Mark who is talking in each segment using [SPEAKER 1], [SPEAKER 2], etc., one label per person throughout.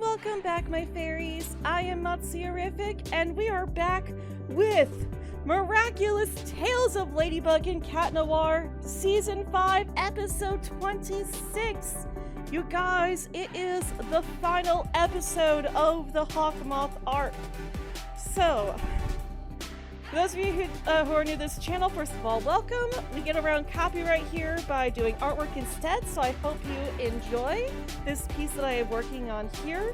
[SPEAKER 1] welcome back, my fairies. I am Matsuyorific, and we are back with Miraculous Tales of Ladybug and Cat Noir, Season 5, Episode 26. You guys, it is the final episode of the Hawkmoth arc. So, for those of you who are new to this channel, first of all, welcome. We get around copyright here by doing artwork instead, so I hope you enjoy this piece that I am working on here.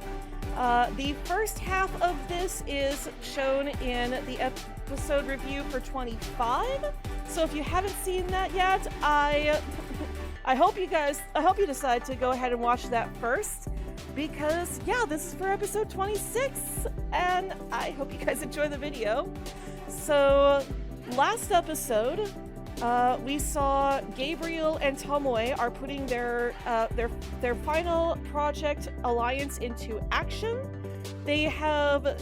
[SPEAKER 1] The first half of this is shown in the episode review for 25, so if you haven't seen that yet, I hope you decide to go ahead and watch that first, because yeah, this is for episode 26, and I hope you guys enjoy the video. So, last episode, we saw Gabriel and Tomoe are putting their final project alliance into action. They have,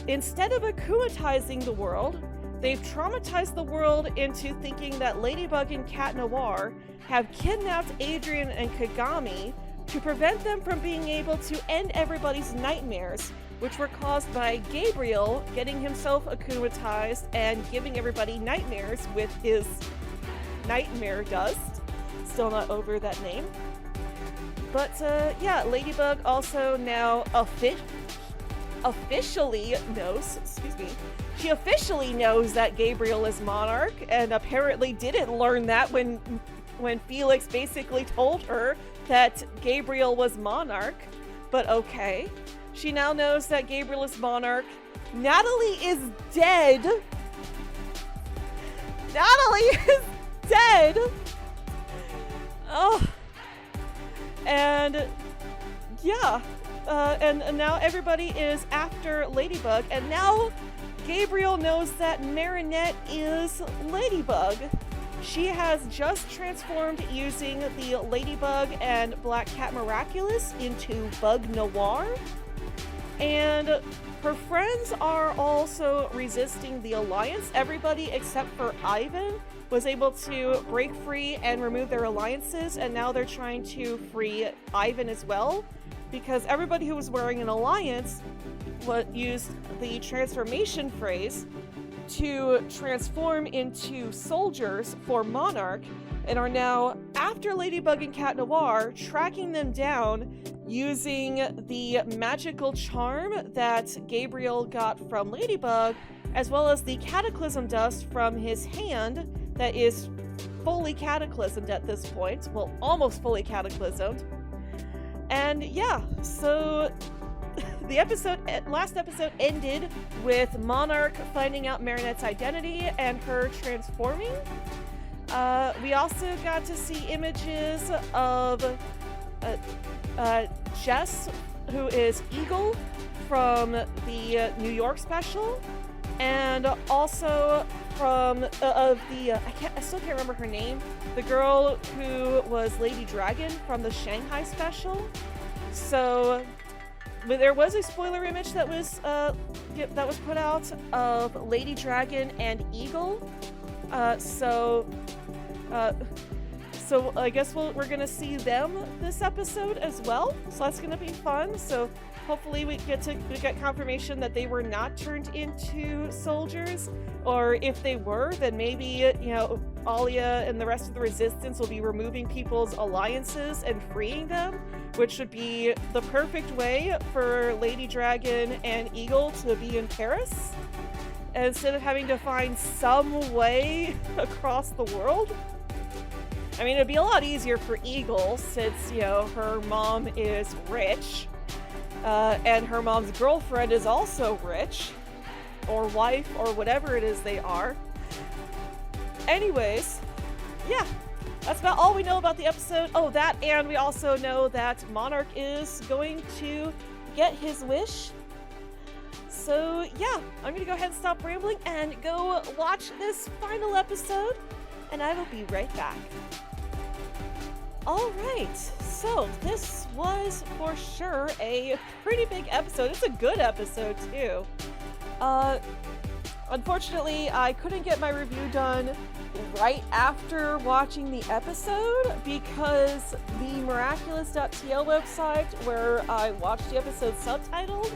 [SPEAKER 1] instead of akumatizing the world, they've traumatized the world into thinking that Ladybug and Cat Noir have kidnapped Adrian and Kagami to prevent them from being able to end everybody's nightmares, which were caused by Gabriel getting himself akumatized and giving everybody nightmares with his nightmare dust. Still not over that name. But yeah, Ladybug also now officially knows, she officially knows that Gabriel is Monarch, and apparently didn't learn that when Felix basically told her that Gabriel was Monarch, but okay. She now knows that Gabriel is Monarch. Natalie is dead! Natalie is dead! Oh. And yeah. And now everybody is after Ladybug, and now Gabriel knows that Marinette is Ladybug. She has just transformed using the Ladybug and Black Cat Miraculous into Bug Noir. And her friends are also resisting the alliance. Everybody except for Ivan was able to break free and remove their alliances, and now they're trying to free Ivan as well, because everybody who was wearing an alliance used the transformation phrase to transform into soldiers for Monarch, and are now after Ladybug and Cat Noir, tracking them down using the magical charm that Gabriel got from Ladybug, as well as the cataclysm dust from his hand that is fully cataclysmed at this point. Well, almost fully cataclysmed. And yeah, so the last episode ended with Monarch finding out Marinette's identity and her transforming. We also got to see images of Jess, who is Eagle from the New York special, and also from I still can't remember her name, the girl who was Lady Dragon from the Shanghai special. So there was a spoiler image that was put out of Lady Dragon and Eagle. So I guess we're gonna see them this episode as well. So that's gonna be fun. So hopefully we get confirmation that they were not turned into soldiers, or if they were, then maybe, Alia and the rest of the Resistance will be removing people's alliances and freeing them, which would be the perfect way for Lady Dragon and Eagle to be in Paris, instead of having to find some way across the world. I mean, it'd be a lot easier for Eagle since, her mom is rich, and her mom's girlfriend is also rich, or wife, or whatever it is they are. Anyways, yeah, that's about all we know about the episode. Oh, that, and we also know that Monarch is going to get his wish. So yeah, I'm gonna go ahead and stop rambling and go watch this final episode, and I will be right back. Alright, so this was for sure a pretty big episode. It's a good episode too. Unfortunately, I couldn't get my review done right after watching the episode because the Miraculous.tl website where I watched the episode subtitled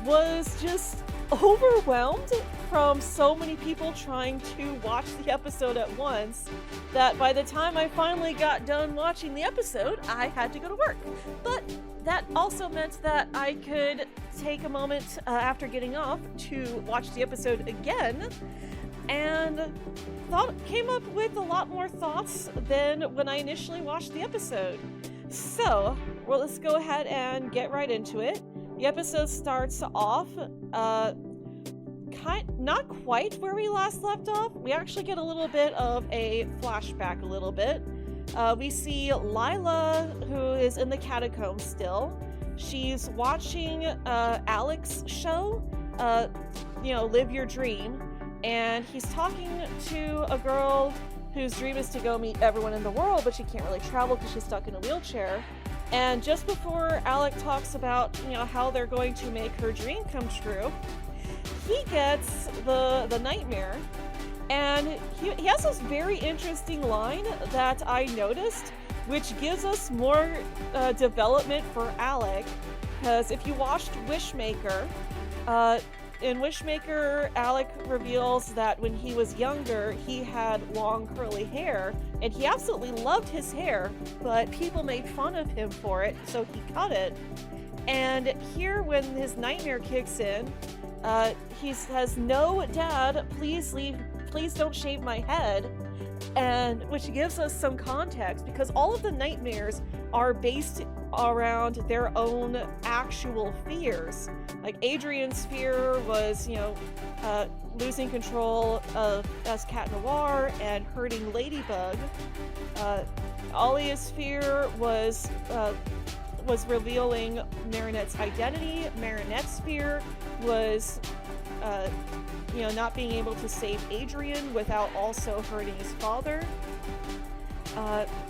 [SPEAKER 1] was just overwhelmed from so many people trying to watch the episode at once that by the time I finally got done watching the episode, I had to go to work. But that also meant that I could take a moment after getting off to watch the episode again, and came up with a lot more thoughts than when I initially watched the episode. So, well, let's go ahead and get right into it. The episode starts off not quite where we last left off. We actually get a little bit of a flashback we see Lila, who is in the catacombs still. She's watching Alex's show, Live Your Dream, and he's talking to a girl whose dream is to go meet everyone in the world, but she can't really travel because she's stuck in a wheelchair. And just before Alec talks about, how they're going to make her dream come true, he gets the nightmare. And he has this very interesting line that I noticed, which gives us more development for Alec. Because if you watched Wishmaker, in Wishmaker, Alec reveals that when he was younger, he had long curly hair, and he absolutely loved his hair, but people made fun of him for it, so he cut it. And here, when his nightmare kicks in, he says, "No, Dad, please leave. Please don't shave my head," and which gives us some context because all of the nightmares are based around their own actual fears. Like Adrian's fear was, losing control of as Cat Noir and hurting Ladybug. Alia's fear was revealing Marinette's identity. Marinette's fear was not being able to save Adrian without also hurting his father.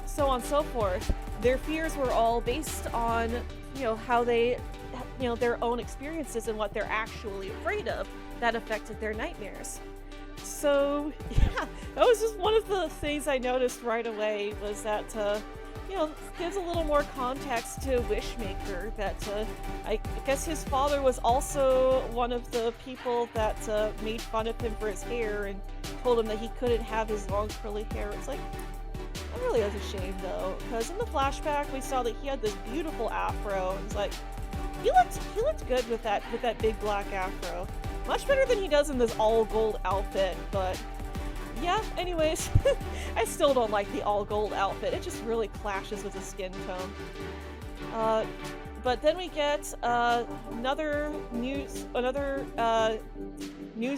[SPEAKER 1] So on and so forth. Their fears were all based on, how they, their own experiences and what they're actually afraid of that affected their nightmares. So, yeah, that was just one of the things I noticed right away was that, gives a little more context to Wishmaker that I guess his father was also one of the people that made fun of him for his hair and told him that he couldn't have his long curly hair. It's like, that really is a shame though, because in the flashback we saw that he had this beautiful afro, and it's like, he looked good with that big black afro. Much better than he does in this all gold outfit, but yeah, anyways, I still don't like the all gold outfit. It just really clashes with his skin tone. But then we get another news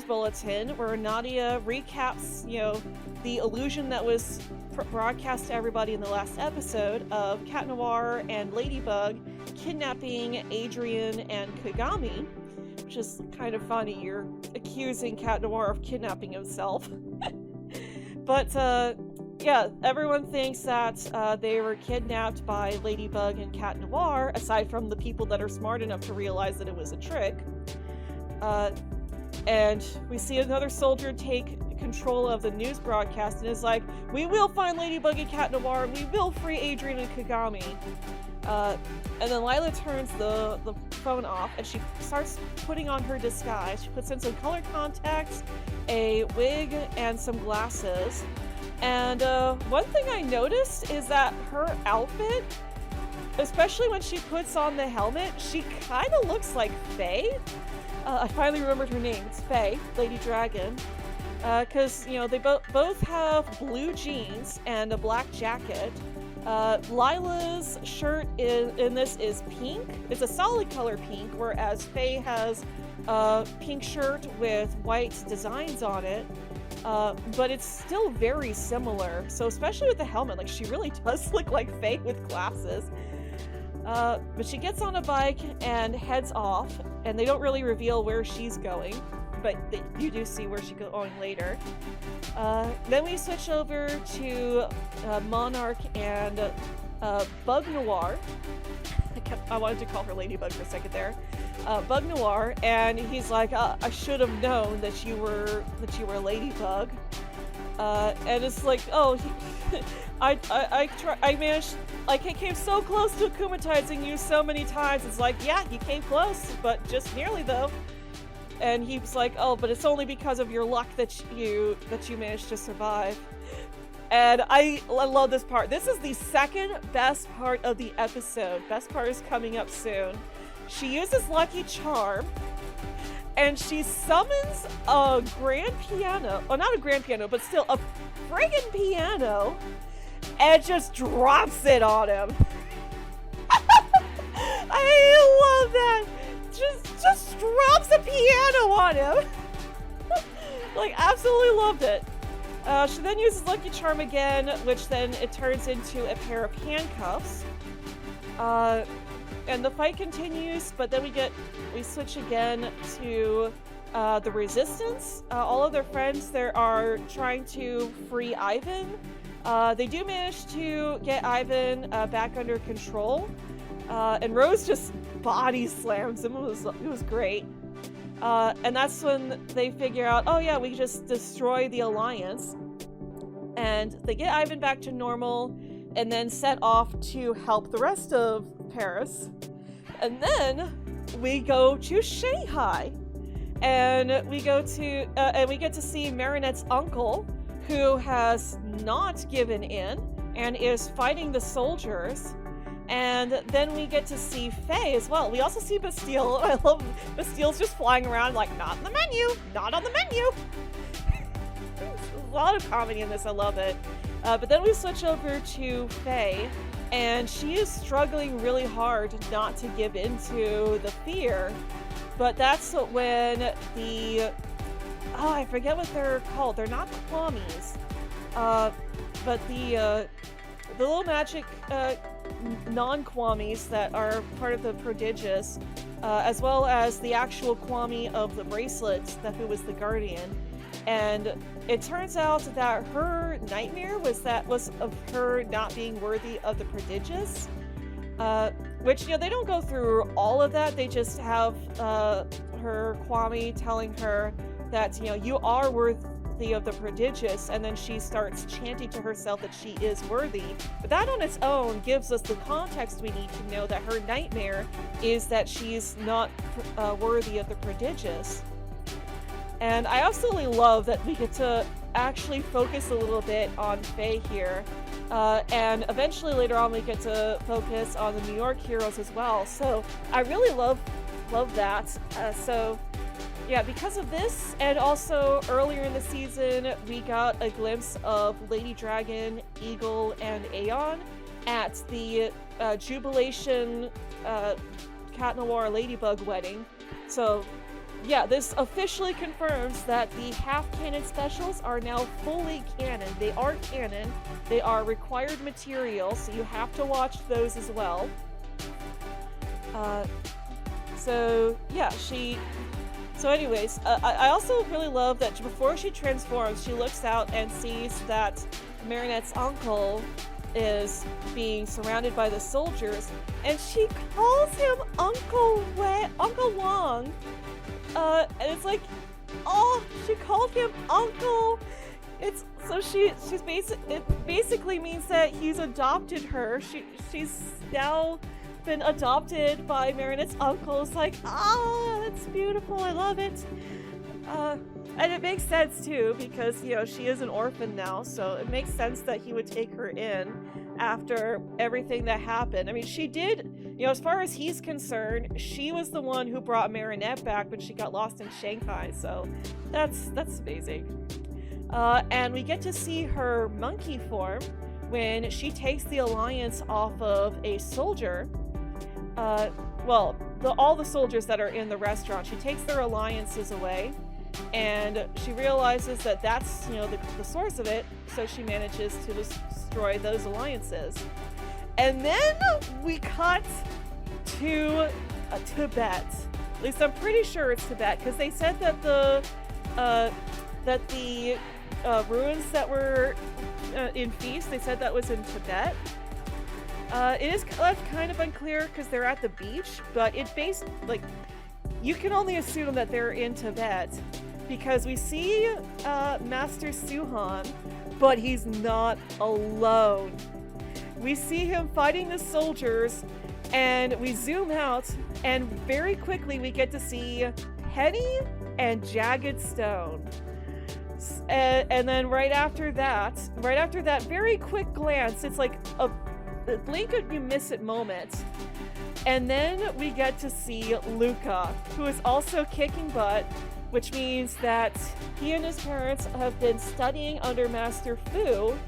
[SPEAKER 1] bulletin where Nadia recaps, the illusion that was broadcast to everybody in the last episode of Cat Noir and Ladybug kidnapping Adrian and Kagami, which is kind of funny. You're accusing Cat Noir of kidnapping himself. But, yeah, everyone thinks that they were kidnapped by Ladybug and Cat Noir, aside from the people that are smart enough to realize that it was a trick. And we see another soldier take control of the news broadcast and is like, "We will find Ladybug and Cat Noir, and we will free Adrian and Kagami." And then Lila turns the phone off and she starts putting on her disguise. She puts in some color contacts, a wig, and some glasses. And one thing I noticed is that her outfit, especially when she puts on the helmet, she kind of looks like Faye. I finally remembered her name. It's Faye, Lady Dragon. Because, they both have blue jeans and a black jacket. Lila's shirt is pink. It's a solid color pink, whereas Faye has a pink shirt with white designs on it. But it's still very similar. So especially with the helmet, like she really does look like Faye with glasses. But she gets on a bike and heads off, and they don't really reveal where she's going, but you do see where she's going later. Then we switch over to Monarch and Bug Noir. I wanted to call her Ladybug for a second there. Bug Noir, and he's like, "I should have known that you were Ladybug." And it's like, oh, I managed, like, I came so close to akumatizing you so many times. It's like, yeah, you came close, but just nearly though. And he was like, oh, but it's only because of your luck that you managed to survive. And I love this part. This is the second best part of the episode. Best part is coming up soon. She uses Lucky Charm, and she summons a grand piano. Oh, not a grand piano, but still a friggin' piano, and just drops it on him. I love that. Just drops a piano on him. Like, absolutely loved it. She then uses Lucky Charm again, which then it turns into a pair of handcuffs. And the fight continues, but then we switch again to the Resistance. All of their friends there are trying to free Ivan. They do manage to get Ivan back under control. And Rose just body slams him. It was great. And that's when they figure out, oh yeah, we just destroy the Alliance. And they get Ivan back to normal and then set off to help the rest of Paris. And then we go to Shanghai. And we get to see Marinette's uncle, who has not given in and is fighting the soldiers. And then we get to see Faye as well. We also see Bastille. I love Bastille's just flying around like, not in the menu, not on the menu. A lot of comedy in this, I love it. But then we switch over to Faye, and she is struggling really hard not to give into the fear. But that's when I forget what they're called. They're not Kwamis. But the little magic non-Kwamis that are part of the Prodigious, as well as the actual Kwami of the bracelets, who was the Guardian. And it turns out that her nightmare was of her not being worthy of the Prodigious. Which, they don't go through all of that. They just have her Kwami telling her that, you are worthy of the Prodigious, and then she starts chanting to herself that she is worthy. But that on its own gives us the context we need to know that her nightmare is that she's not worthy of the Prodigious. And I absolutely love that we get to actually focus a little bit on Faye here. And eventually later on we get to focus on the New York heroes as well. So I really love that. So yeah, because of this, and also earlier in the season, we got a glimpse of Lady Dragon, Eagle, and Aeon at the Jubilation Cat Noir Ladybug wedding. So yeah, this officially confirms that the half-canon specials are now fully canon. They are canon. They are required material, so you have to watch those as well. So yeah, So anyways, I also really love that before she transforms, she looks out and sees that Marinette's uncle is being surrounded by the soldiers, and she calls him Uncle Wong. And it's like, oh, she called him Uncle. It basically means that he's adopted her. She's now been adopted by Marinette's uncle. It's like, that's beautiful. I love it. And it makes sense too, because she is an orphan now, so it makes sense that he would take her in after everything that happened. I mean, she did, as far as he's concerned, she was the one who brought Marinette back when she got lost in Shanghai, so that's amazing. And we get to see her monkey form when she takes the Alliance off of a soldier. All the soldiers that are in the restaurant, she takes their alliances away, and she realizes that that's, the source of it, so she manages to destroy those alliances. And then we cut to Tibet. At least I'm pretty sure it's Tibet, because they said that the ruins that were in Feast, they said that was in Tibet. It is kind of unclear because they're at the beach, but you can only assume that they're in Tibet because we see Master Suhan, but he's not alone. We see him fighting the soldiers, and we zoom out, and very quickly we get to see Penny and Jagged Stone. And then right after that very quick glance, it's like a blink and you miss it moment. And then we get to see Luca, who is also kicking butt, which means that he and his parents have been studying under Master Suhan,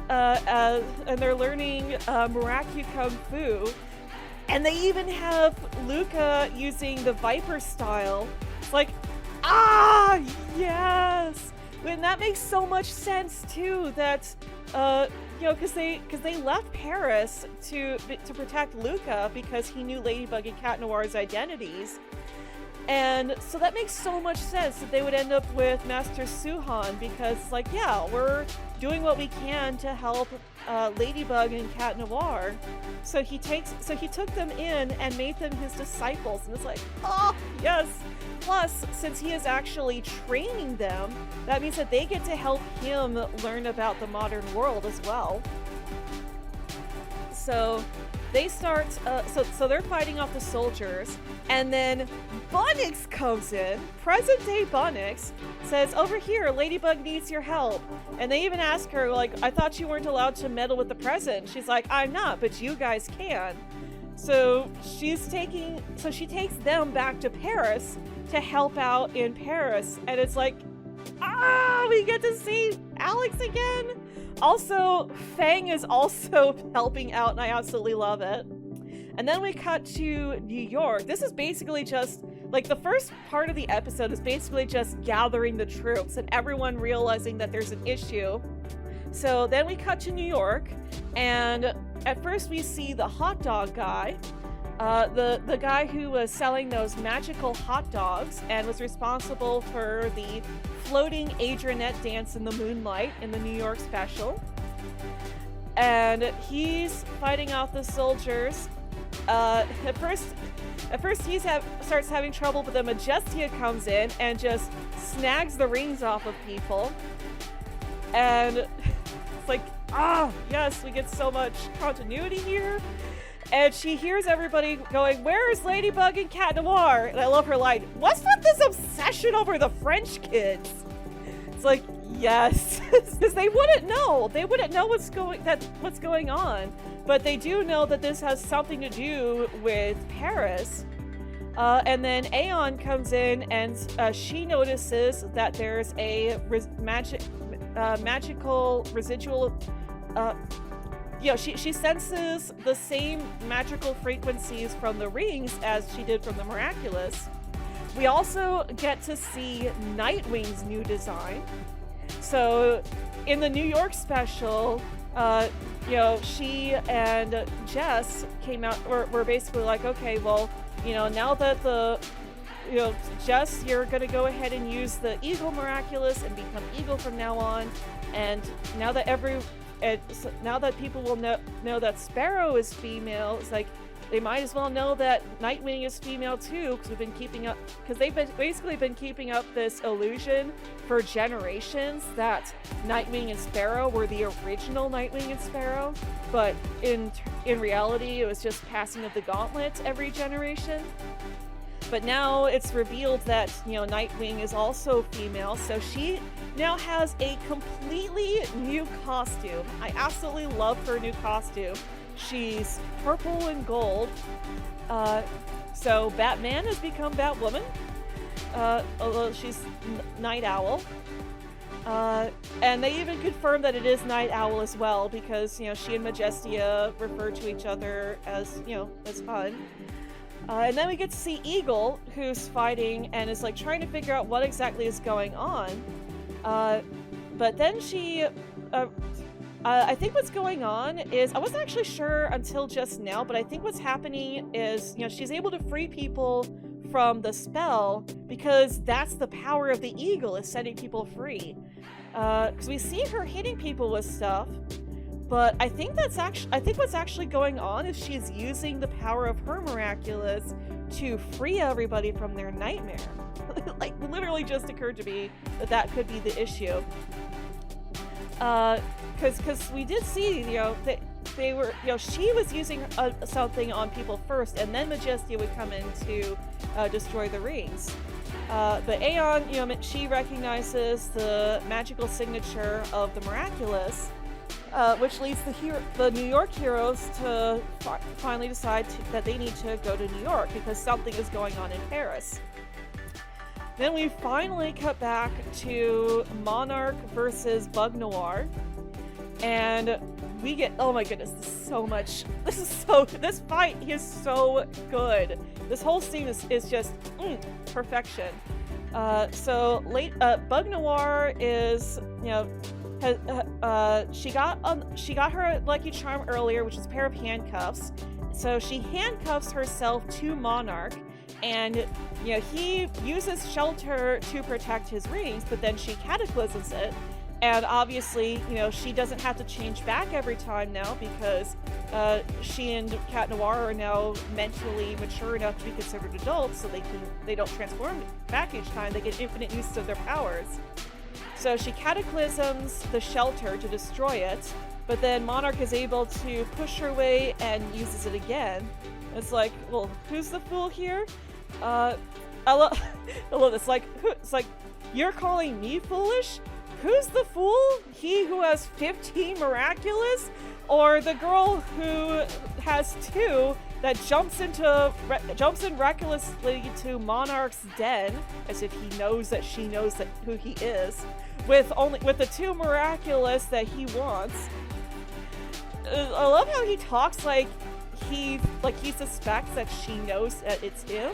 [SPEAKER 1] and they're learning Miracu Kung Fu. And they even have Luca using the Viper style. It's like, yes! And that makes so much sense too, that, because they left Paris to protect Luca because he knew Ladybug and Cat Noir's identities. And so that makes so much sense that they would end up with Master Suhan, because, like, yeah, we're doing what we can to help Ladybug and Cat Noir. So he took them in and made them his disciples, and it's like, oh, yes! Plus, since he is actually training them, that means that they get to help him learn about the modern world as well. So they start, so they're fighting off the soldiers, and then Bunnix comes in. Present-day Bunnix says, over here, Ladybug needs your help. And they even ask her, like, I thought you weren't allowed to meddle with the present. She's like, I'm not, but you guys can. So she takes them back to Paris to help out in Paris. And it's like, we get to see Alex again. Also, Fang is also helping out, and I absolutely love it. And then we cut to New York. This is basically just, like, the first part of the episode is basically just gathering the troops and everyone realizing that there's an issue. So then we cut to New York, and at first we see the hot dog guy, the guy who was selling those magical hot dogs and was responsible for the floating Adrianette dance in the moonlight in the New York special. And he's fighting off the soldiers. At first he starts having trouble, but then Majestia comes in and just snags the rings off of people. And it's like, yes, we get so much continuity here. And she hears everybody going, where is Ladybug and Cat Noir? And I love her line, what's with this obsession over the French kids? It's like, yes, because they wouldn't know. They wouldn't know what's going on. But they do know that this has something to do with Paris. And then Aeon comes in, and she notices that there's a magical residual. She senses the same magical frequencies from the rings as she did from the Miraculous. We also get to see Nightwing's new design. So in the New York special, she and Jess came out, were basically like, okay, well, now that Jess, you're going to go ahead and use the Eagle Miraculous and become Eagle from now on. And now that people will know that Sparrow is female, it's like, they might as well know that Nightwing is female too, because they've basically been keeping up this illusion for generations that Nightwing and Sparrow were the original Nightwing and Sparrow, but in reality it was just passing of the gauntlet every generation. But now it's revealed that, Nightwing is also female, so she now has a completely new costume. I absolutely love her new costume. She's purple and gold. So Batman has become Batwoman, although she's Night Owl. And they even confirmed that it is Night Owl as well, because, she and Majestia refer to each other as, as fun. And then we get to see Eagle, who's fighting and is like trying to figure out what exactly is going on. But then she, I think what's going on is, I wasn't actually sure until just now, but I think what's happening is, she's able to free people from the spell because that's the power of the Eagle, is setting people free. Because we see her hitting people with stuff, but I think what's actually going on is she's using the power of her miraculous to free everybody from their nightmare. Like, literally just occurred to me that could be the issue. Because we did see, that they were, she was using something on people first, and then Majestia would come in to destroy the rings. But Aeon, she recognizes the magical signature of the miraculous, which leads the New York heroes to finally decide that they need to go to New York because something is going on in Paris. Then we finally cut back to Monarch versus Bug Noir, and we get, oh my goodness, this fight is so good. This whole scene is just perfection. So Bug Noir is, she got her lucky charm earlier, which is a pair of handcuffs. So she handcuffs herself to Monarch, and he uses shelter to protect his rings, but then she cataclysms it. And obviously, she doesn't have to change back every time now because she and Cat Noir are now mentally mature enough to be considered adults, so they don't transform back each time. They get infinite use of their powers. So she cataclysms the shelter to destroy it, but then Monarch is able to push her away and uses it again. It's like, well, who's the fool here? I love this. It's like, you're calling me foolish? Who's the fool? He who has 15 miraculous? Or the girl who has 2 that jumps in recklessly to Monarch's den, as if he knows that she knows who he is, with the 2 miraculous that he wants. I love how he talks like he suspects that she knows that it's him.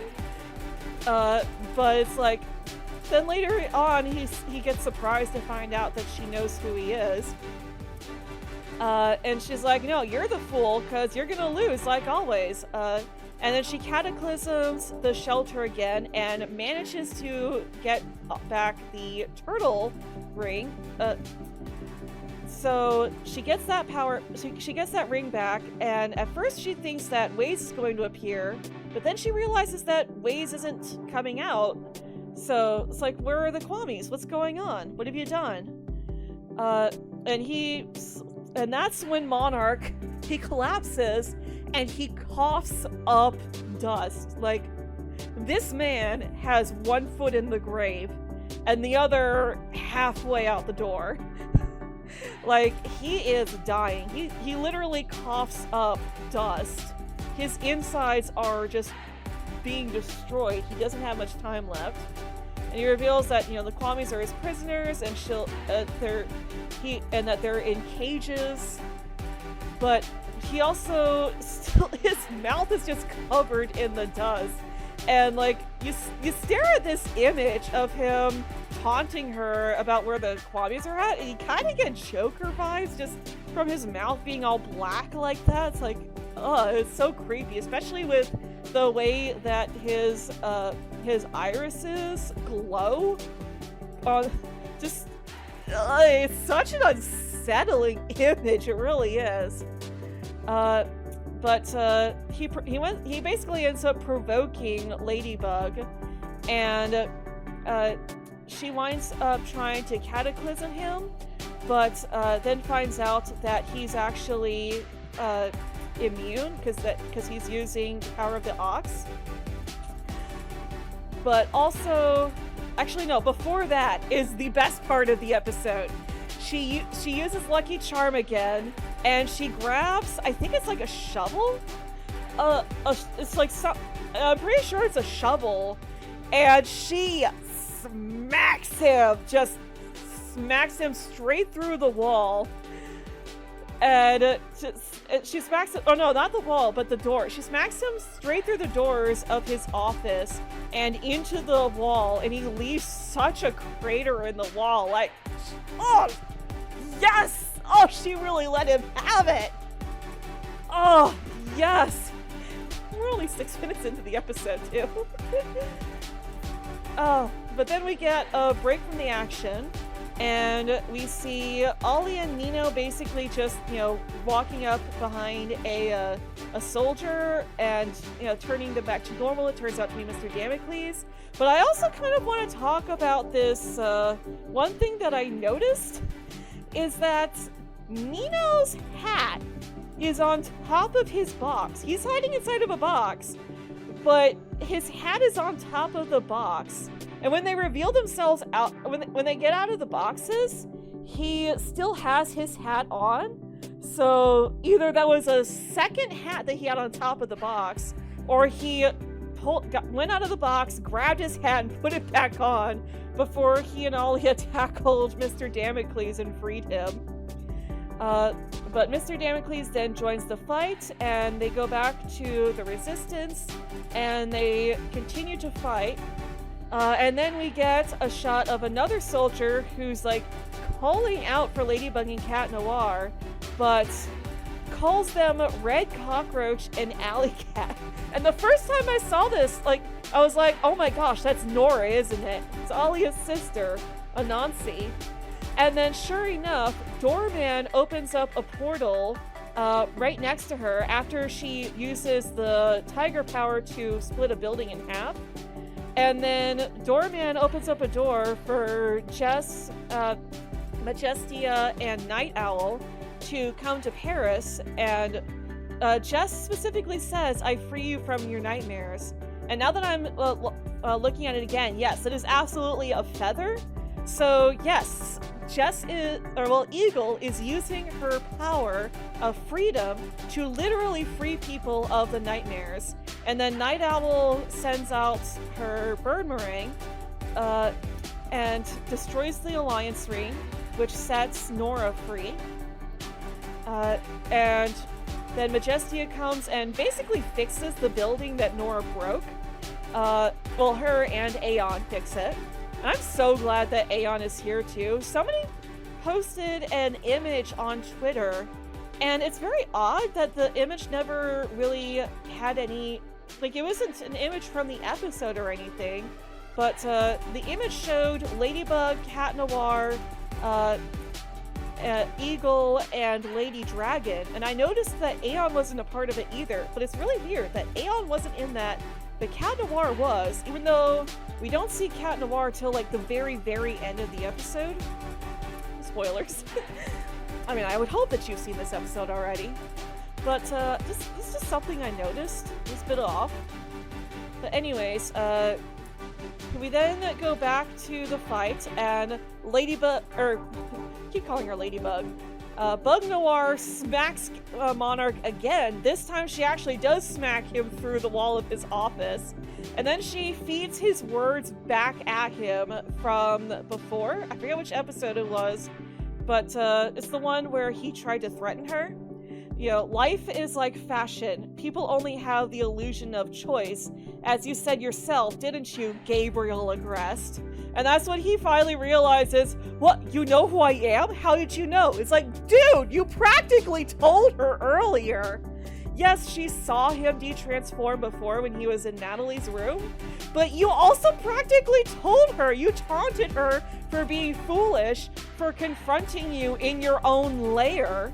[SPEAKER 1] But it's like, then later on, he gets surprised to find out that she knows who he is. And she's like, no, you're the fool, because you're gonna lose, like always. And then she cataclysms the shelter again and manages to get back the turtle ring. So she gets that power, she gets that ring back, and at first she thinks that Waze is going to appear, but then she realizes that Waze isn't coming out. So it's like, where are the Kwamis? What's going on? What have you done? And that's when Monarch, he collapses and he coughs up dust. Like, this man has one foot in the grave and the other halfway out the door. Like, he is dying. He literally coughs up dust. His insides are just being destroyed. He doesn't have much time left. And he reveals that, the Kwamis are his prisoners, and that they're in cages. But he also his mouth is just covered in the dust. And like, you stare at this image of him taunting her about where the Kwamis are at, and you kind of get Joker vibes just from his mouth being all black like that. It's like, it's so creepy, especially with the way that his irises glow. It's such an unsettling image. It really is. But he basically ends up provoking Ladybug, and she winds up trying to cataclysm him, but then finds out that he's actually immune because he's using the power of the ox. But also, actually no, before that is the best part of the episode. She uses Lucky Charm again, and she grabs, I think it's like a shovel. It's like I'm pretty sure it's a shovel, and she smacks him straight through the wall. And she smacks him, oh no, not the wall, but the door. She smacks him straight through the doors of his office and into the wall, and he leaves such a crater in the wall. Like, oh, yes! Oh, she really let him have it! Oh, yes! We're only 6 minutes into the episode, too. Oh, but then we get a break from the action, And we see Ollie and Nino basically just, walking up behind a soldier and, turning them back to normal. It turns out to be Mr. Damocles. But I also kind of want to talk about this, one thing that I noticed is that Nino's hat is on top of his box. He's hiding inside of a box, but his hat is on top of the box. And when they reveal themselves out, when they get out of the boxes, he still has his hat on. So either that was a second hat that he had on top of the box, or he went out of the box, grabbed his hat, and put it back on before he and Ollie had tackled Mr. Damocles and freed him. But Mr. Damocles then joins the fight, and they go back to the Resistance, and they continue to fight. And then we get a shot of another soldier who's like calling out for Ladybug and Cat Noir, but calls them Red Cockroach and Alley Cat. And the first time I saw this, I was like, oh my gosh, that's Nora, isn't it? It's Alia's sister, Anansi. And then sure enough, Doorman opens up a portal right next to her after she uses the tiger power to split a building in half. And then Doorman opens up a door for Jess, Majestia, and Night Owl to come to Paris. And Jess specifically says, I free you from your nightmares. And now that I'm looking at it again, yes, it is absolutely a feather. So yes, Eagle is using her power of freedom to literally free people of the nightmares. And then Night Owl sends out her bird meringue and destroys the Alliance Ring, which sets Nora free. And then Majestia comes and basically fixes the building that Nora broke. Her and Aeon fix it. And I'm so glad that Aeon is here too. Somebody posted an image on Twitter, and it's very odd that the image never really had any, it wasn't an image from the episode or anything, but the image showed Ladybug, Cat Noir, Eagle, and Lady Dragon, and I noticed that Aeon wasn't a part of it either, but it's really weird that Aeon wasn't in that, but Cat Noir was, even though we don't see Cat Noir till the very, very end of the episode. Spoilers. I mean, I would hope that you've seen this episode already. But this is just something I noticed. It was a bit off. But anyways, we then go back to the fight, and Ladybug, or I keep calling her Ladybug, Bug Noir smacks Monarch again. This time she actually does smack him through the wall of his office. And then she feeds his words back at him from before. I forget which episode it was, but it's the one where he tried to threaten her. Life is like fashion. People only have the illusion of choice. As you said yourself, didn't you, Gabriel Agreste? And that's when he finally realizes, what, you know who I am? How did you know? It's like, dude, you practically told her earlier. Yes, she saw him de-transform before when he was in Natalie's room, but you also practically told her. You taunted her for being foolish, for confronting you in your own lair.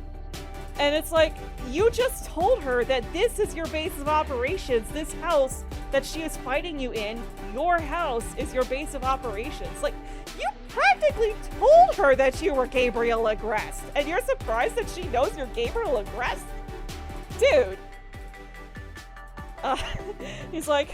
[SPEAKER 1] And it's like, you just told her that this is your base of operations. This house that she is fighting you in, your house is your base of operations. Like, you practically told her that you were Gabriel Agreste, and you're surprised that she knows you're Gabriel Agreste? Dude. He's like,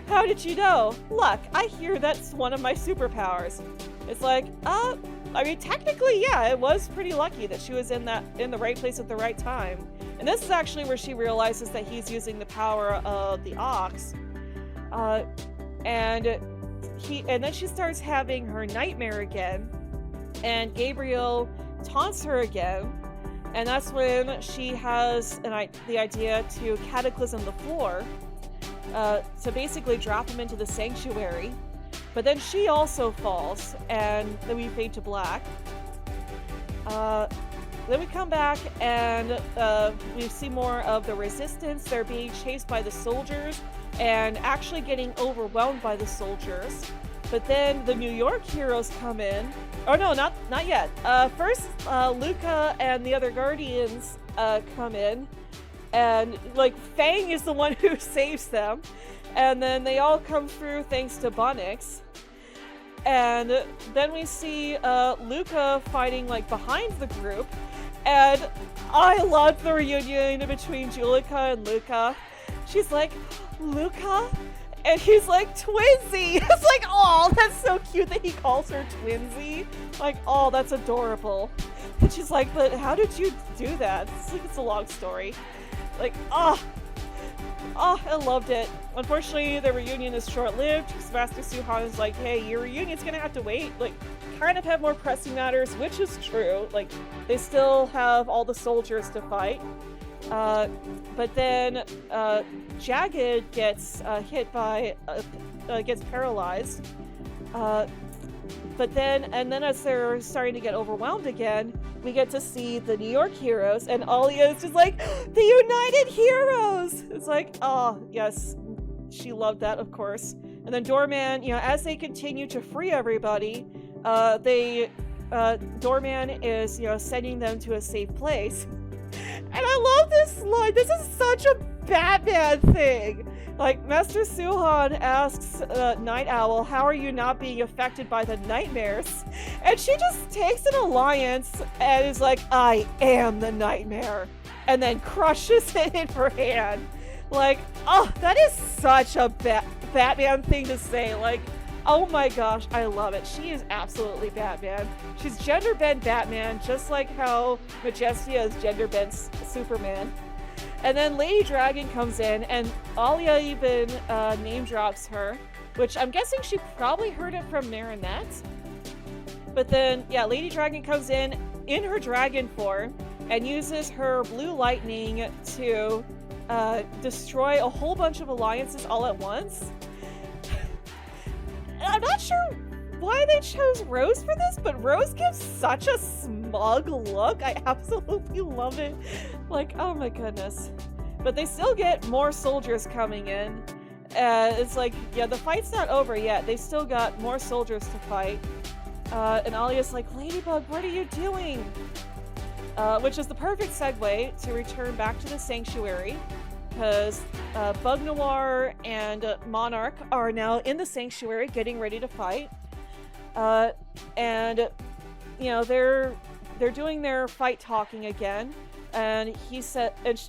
[SPEAKER 1] how did you know? Look, I hear that's one of my superpowers. It's like, I mean, technically, yeah, it was pretty lucky that she was in the right place at the right time. And this is actually where she realizes that he's using the power of the ox. And then she starts having her nightmare again, and Gabriel taunts her again. And that's when she has the idea to cataclysm the floor, to basically drop him into the sanctuary. But then she also falls, and then we fade to black. Then we come back, and we see more of the resistance. They're being chased by the soldiers, and actually getting overwhelmed by the soldiers. But then the New York heroes come in. Oh no, not yet. First, Luca and the other Guardians come in, and like Fang is the one who saves them, and then they all come through thanks to Bunnix. And then we see Luca fighting like behind the group, and I love the reunion between Julika and Luca. She's like, Luca? And he's like, Twinsy! It's like, oh, that's so cute that he calls her Twinsy. Like, oh, that's adorable. And she's like, but how did you do that? It's a long story. Like, oh, I loved it. Unfortunately, the reunion is short-lived because Master Suhan is like, hey, your reunion's gonna have to wait. Like, kind of have more pressing matters, which is true. Like, they still have all the soldiers to fight. But then Jagged gets hit by, gets paralyzed. But then as they're starting to get overwhelmed again, we get to see the New York heroes, and Alia is just like, the United Heroes! It's like, oh, yes, she loved that, of course. And then Doorman, you know, as they continue to free everybody, Doorman is, you know, sending them to a safe place. And I love this line. This is such a Batman thing. Like, Master Suhan asks Night Owl, how are you not being affected by the nightmares? And she just takes an alliance and is like, I am the nightmare. And then crushes it in her hand. Like, oh, that is such a Batman thing to say. Like, oh my gosh, I love it. She is absolutely Batman. She's gender bent Batman, just like how Majestia is gender bent Superman. And then Lady Dragon comes in, and Alia even name drops her, which I'm guessing she probably heard it from Marinette. But then, yeah, Lady Dragon comes in her dragon form and uses her blue lightning to destroy a whole bunch of alliances all at once. I'm not sure why they chose Rose for this, but Rose gives such a smug look. I absolutely love it. Like, oh my goodness. But they still get more soldiers coming in. It's like, yeah, the fight's not over yet. They still got more soldiers to fight. And Alia's like, Ladybug, what are you doing? Which is the perfect segue to return back to the Sanctuary. Because Bug Noir and Monarch are now in the Sanctuary getting ready to fight. And, you know, they're doing their fight talking again. And he said, and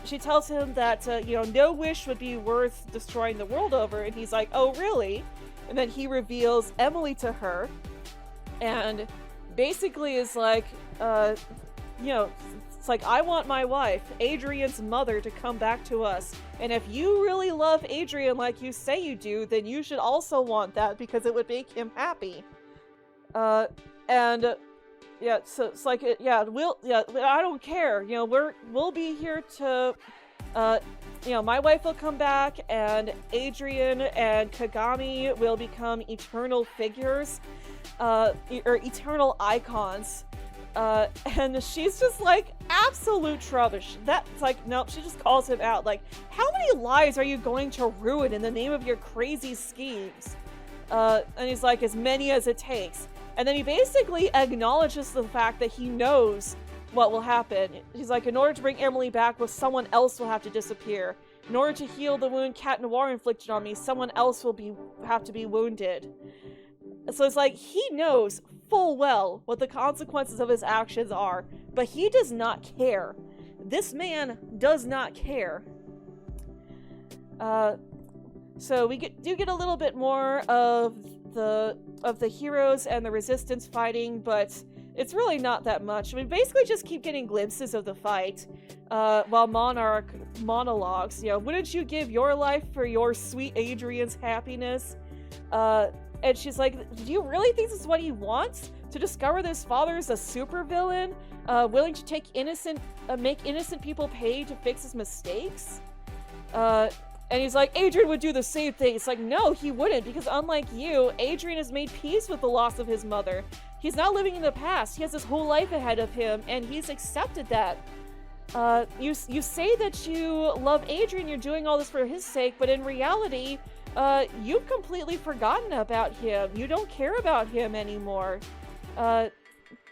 [SPEAKER 1] she tells him that, you know, no wish would be worth destroying the world over. And he's like, oh, really? And then he reveals Emily to her. And basically is like, you know, it's like, I want my wife, Adrian's mother, to come back to us. And if you really love Adrian like you say you do, then you should also want that because it would make him happy. And yeah, so it's like, yeah, I don't care. You know, we'll be here to, you know, my wife will come back, and Adrian and Kagami will become eternal figures, or eternal icons. And she's just like, absolute rubbish. That's like, nope, she just calls him out. Like, how many lives are you going to ruin in the name of your crazy schemes? And he's like, as many as it takes. And then he basically acknowledges the fact that he knows what will happen. He's like, in order to bring Emily back, someone else will have to disappear. In order to heal the wound Cat Noir inflicted on me, someone else will have to be wounded. So it's like, he knows full well what the consequences of his actions are, but he does not care. This man does not care. So we do get a little bit more of the heroes and the resistance fighting, but it's really not that much. We basically just keep getting glimpses of the fight, while Monarch monologues. You know, wouldn't you give your life for your sweet Adrian's happiness? And she's like, do you really think this is what he wants? To discover that his father is a supervillain, willing to make innocent people pay to fix his mistakes? And he's like, Adrian would do the same thing. It's like, no, he wouldn't, because unlike you, Adrian has made peace with the loss of his mother. He's not living in the past. He has his whole life ahead of him, and he's accepted that. You say that you love Adrian, you're doing all this for his sake, but in reality, you've completely forgotten about him. You don't care about him anymore.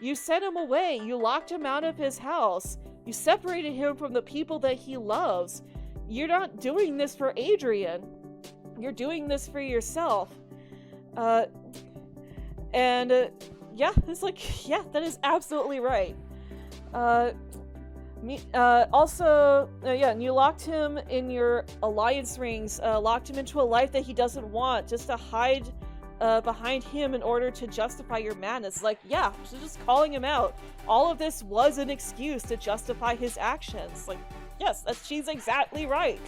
[SPEAKER 1] You sent him away. You locked him out of his house. You separated him from the people that he loves. You're not doing this for Adrian. You're doing this for yourself. Yeah, it's like, yeah, that is absolutely right. And you locked him in your alliance rings, locked him into a life that he doesn't want, just to hide behind him in order to justify your madness. Like, yeah, she's just calling him out. All of this was an excuse to justify his actions. Like, yes, she's exactly right.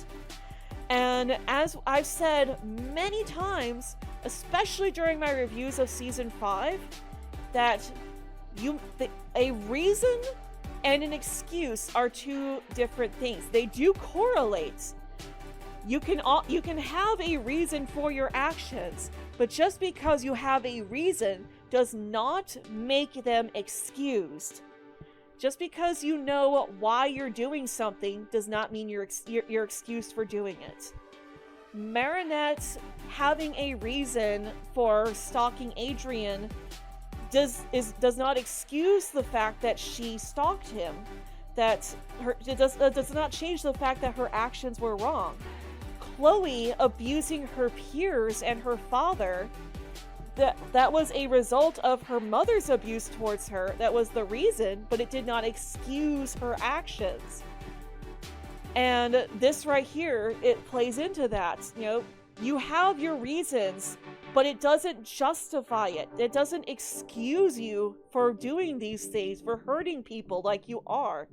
[SPEAKER 1] And as I've said many times, especially during my reviews of Season 5, that a reason and an excuse are two different things. They do correlate. You can have a reason for your actions, but just because you have a reason does not make them excused. Just because you know why you're doing something does not mean you're excused for doing it. Marinette having a reason for stalking Adrian does not excuse the fact that she stalked him. It does not change the fact that her actions were wrong. Chloe abusing her peers and her father, that was a result of her mother's abuse towards her. That was the reason, but it did not excuse her actions. And this right here, it plays into that. You know, you have your reasons, but it doesn't justify it. It doesn't excuse you for doing these things, for hurting people like you are.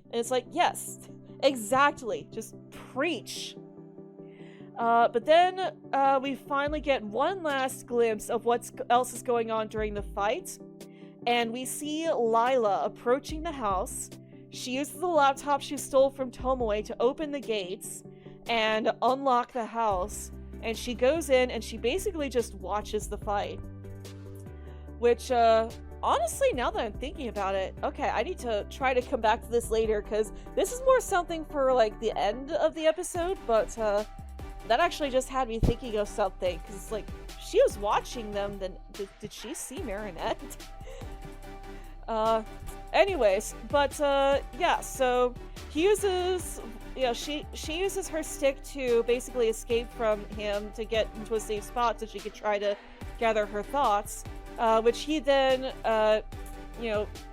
[SPEAKER 1] And it's like, yes, exactly. Just preach. But then we finally get one last glimpse of what else is going on during the fight. And we see Lila approaching the house. She uses the laptop she stole from Tomoe to open the gates and unlock the house. And she goes in and she basically just watches the fight. Which, honestly, now that I'm thinking about it, okay, I need to try to come back to this later, because this is more something for, like, the end of the episode, but, that actually just had me thinking of something, because it's like, she was watching them, then did she see Marinette? Anyways, but, yeah, so he uses, she uses her stick to basically escape from him to get into a safe spot so she could try to gather her thoughts, which he then,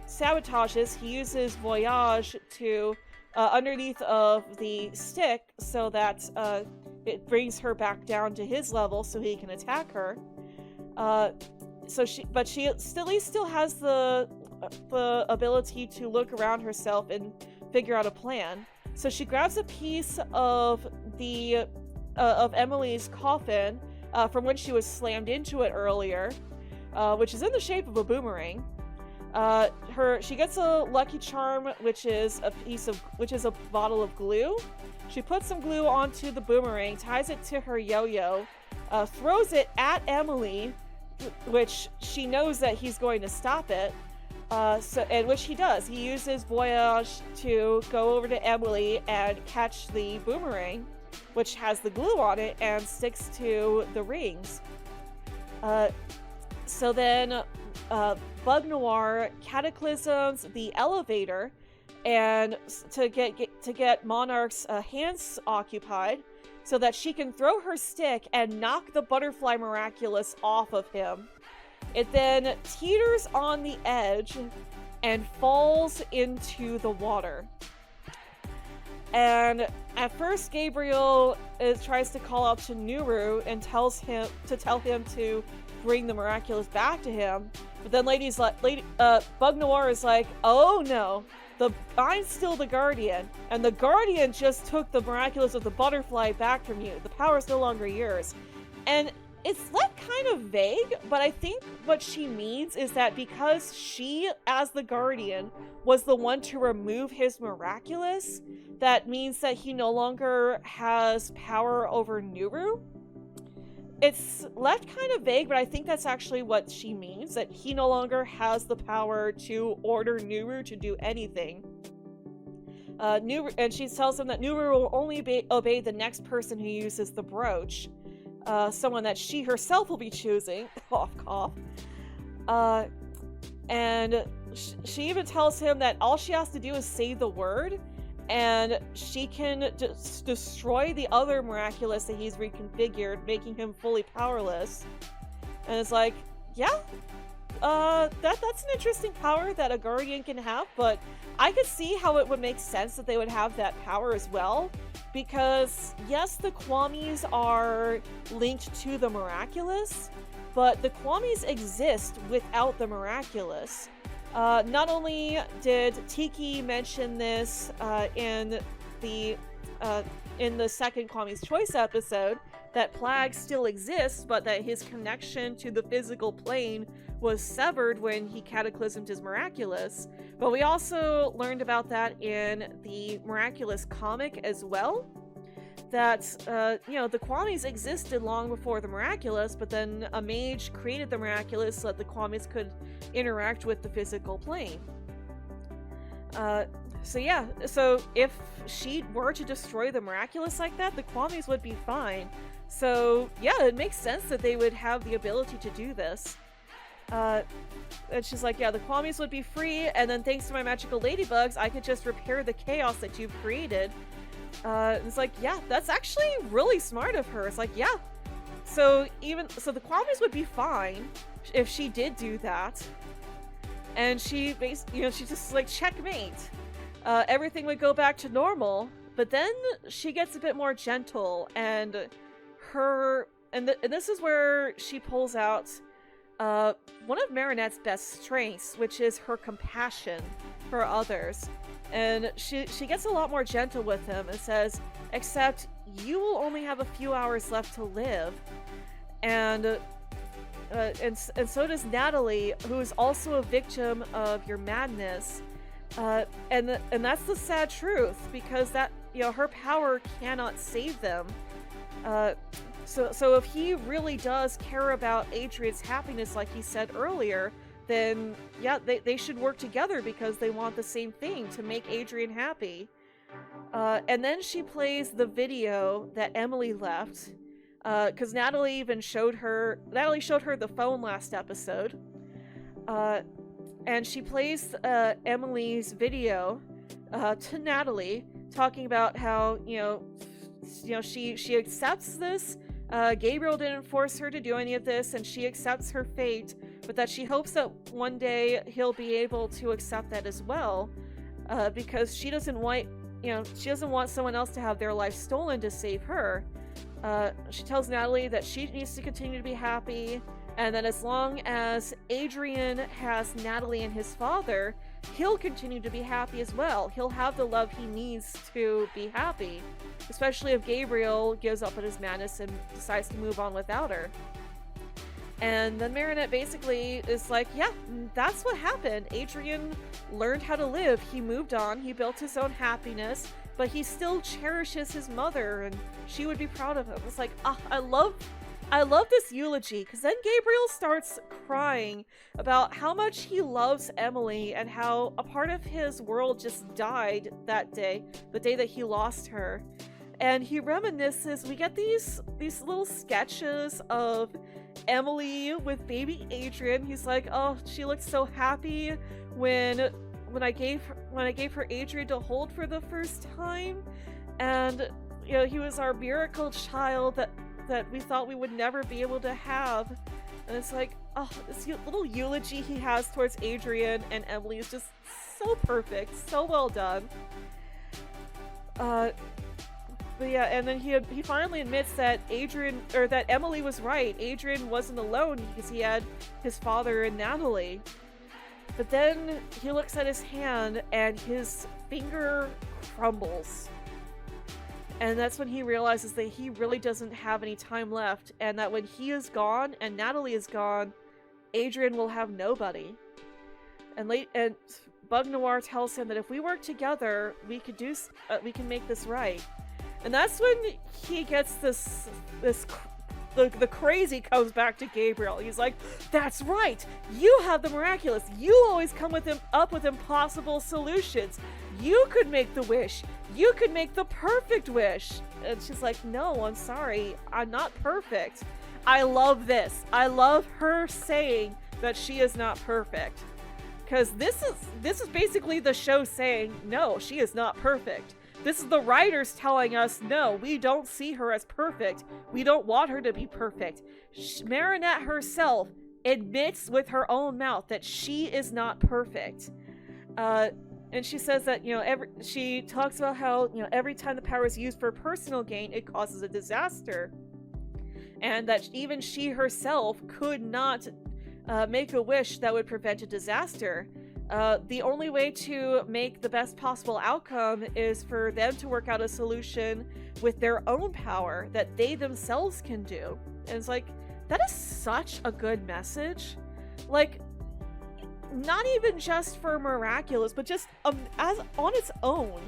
[SPEAKER 1] sabotages. He uses Voyage to, underneath of the stick so that, it brings her back down to his level so he can attack her. But she still has the ability to look around herself and figure out a plan. So she grabs a piece of of Emily's coffin from when she was slammed into it earlier, which is in the shape of a boomerang. She gets a Lucky Charm, which is a bottle of glue. She puts some glue onto the boomerang, ties it to her yo-yo, throws it at Emily, which she knows that he's going to stop it. And which he does. He uses Voyage to go over to Emily and catch the boomerang, which has the glue on it and sticks to the rings. So then Bug Noir cataclysms the elevator and to get Monarch's hands occupied so that she can throw her stick and knock the Butterfly Miraculous off of him. It then teeters on the edge and falls into the water. And at first, Gabriel tries to call out to Nuru and tells him to bring the Miraculous back to him. But then Bug Noir is like, oh no, I'm still the Guardian, and the Guardian just took the Miraculous of the Butterfly back from you. The power's no longer yours. And it's like kind of vague, but I think what she means is that because she, as the Guardian, was the one to remove his Miraculous, that means that he no longer has power over Nuru. It's left kind of vague, but I think that's actually what she means, that he no longer has the power to order Nuru to do anything. And she tells him that Nuru will only obey the next person who uses the brooch. someone that she herself will be choosing. Cough, cough. And she even tells him that all she has to do is say the word, and she can just destroy the other miraculous that he's reconfigured, making him fully powerless. And it's like, yeah, that's an interesting power that a guardian can have, but I could see how it would make sense that they would have that power as well, because yes, the Kwamis are linked to the miraculous, but the Kwamis exist without the miraculous. Not only did Tiki mention this in the second Kwami's Choice episode, that Plague still exists, but that his connection to the physical plane was severed when he cataclysmed his miraculous. But we also learned about that in the miraculous comic as well. That, the Kwamis existed long before the miraculous, but then a mage created the miraculous so that the Kwamis could interact with the physical plane. So if she were to destroy the miraculous like that, the Kwamis would be fine. So yeah, it makes sense that they would have the ability to do this. And she's like, yeah, the Kwamis would be free, and then thanks to my magical ladybugs, I could just repair the chaos that you've created. It's like, yeah, that's actually really smart of her. It's like, yeah. So the Kwamis would be fine if she did do that. And she just like, checkmate. Everything would go back to normal, but then she gets a bit more gentle, and this is where she pulls out one of Marinette's best strengths, which is her compassion for others. And she gets a lot more gentle with him and says, except you will only have a few hours left to live. And so does Natalie, who is also a victim of your madness. And that's the sad truth, because that, her power cannot save them. So if he really does care about Adrian's happiness, like he said earlier, then yeah, they should work together because they want the same thing, to make Adrian happy. And then she plays the video that Emily left, because Natalie showed her the phone last episode. And she plays Emily's video to Natalie, talking about how she accepts this. Gabriel didn't force her to do any of this, and she accepts her fate, but that she hopes that one day he'll be able to accept that as well, because she doesn't want someone else to have their life stolen to save her. She tells Natalie that she needs to continue to be happy, and that as long as Adrian has Natalie and his father, he'll continue to be happy as well. He'll have the love he needs to be happy, especially if Gabriel gives up on his madness and decides to move on without her. And then Marinette basically is like, yeah, that's what happened. Adrian learned how to live. He moved on. He built his own happiness, but he still cherishes his mother, and she would be proud of him. It's like, I love this eulogy, because then Gabriel starts crying about how much he loves Emily and how a part of his world just died that day, the day that he lost her. And he reminisces. We get these little sketches of Emily with baby Adrian. He's like, oh, she looked so happy when I gave her Adrian to hold for the first time, and he was our miracle child that we thought we would never be able to have. And it's like, oh, this little eulogy he has towards Adrian and Emily is just so perfect, so well done. But yeah, and then he finally admits that that Emily was right. Adrian wasn't alone because he had his father and Natalie. But then he looks at his hand and his finger crumbles. And that's when he realizes that he really doesn't have any time left, and that when he is gone and Natalie is gone, Adrian will have nobody. And Bug Noir tells him that if we work together, we can make this right. And that's when he gets the crazy comes back to Gabriel. He's like, that's right, you have the miraculous. You always come up with impossible solutions. You could make the wish. you could make the perfect wish. And she's like, no, I'm sorry, I'm not perfect. I love this. I love her saying that she is not perfect. Because this is basically the show saying, no, she is not perfect. This is the writers telling us, no, we don't see her as perfect. We don't want her to be perfect. Marinette herself admits with her own mouth that she is not perfect. And she says that, she talks about how, every time the power is used for personal gain, it causes a disaster. And that even she herself could not make a wish that would prevent a disaster. The only way to make the best possible outcome is for them to work out a solution with their own power that they themselves can do. And it's like, that is such a good message. Like, not even just for Miraculous, but just as on its own.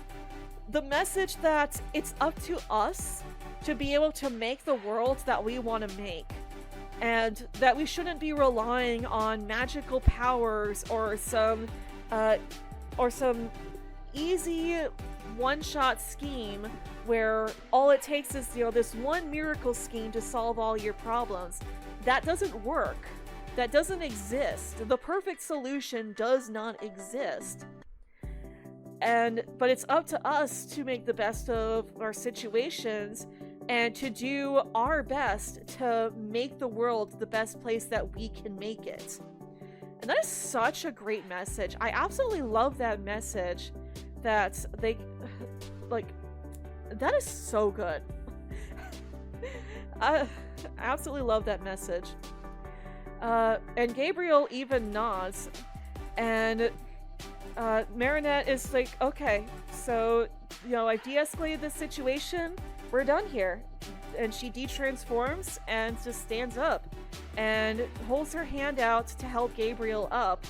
[SPEAKER 1] The message that it's up to us to be able to make the world that we want to make. And that we shouldn't be relying on magical powers or some easy one-shot scheme where all it takes is, this one miracle scheme to solve all your problems. That doesn't work. That doesn't exist. The perfect solution does not exist. But it's up to us to make the best of our situations and to do our best to make the world the best place that we can make it. And that is such a great message. I absolutely love that message that they, that is so good. I absolutely love that message. And Gabriel even nods, and Marinette is like, okay, so, I've de-escalated this situation, we're done here. And she de-transforms and just stands up and holds her hand out to help Gabriel up.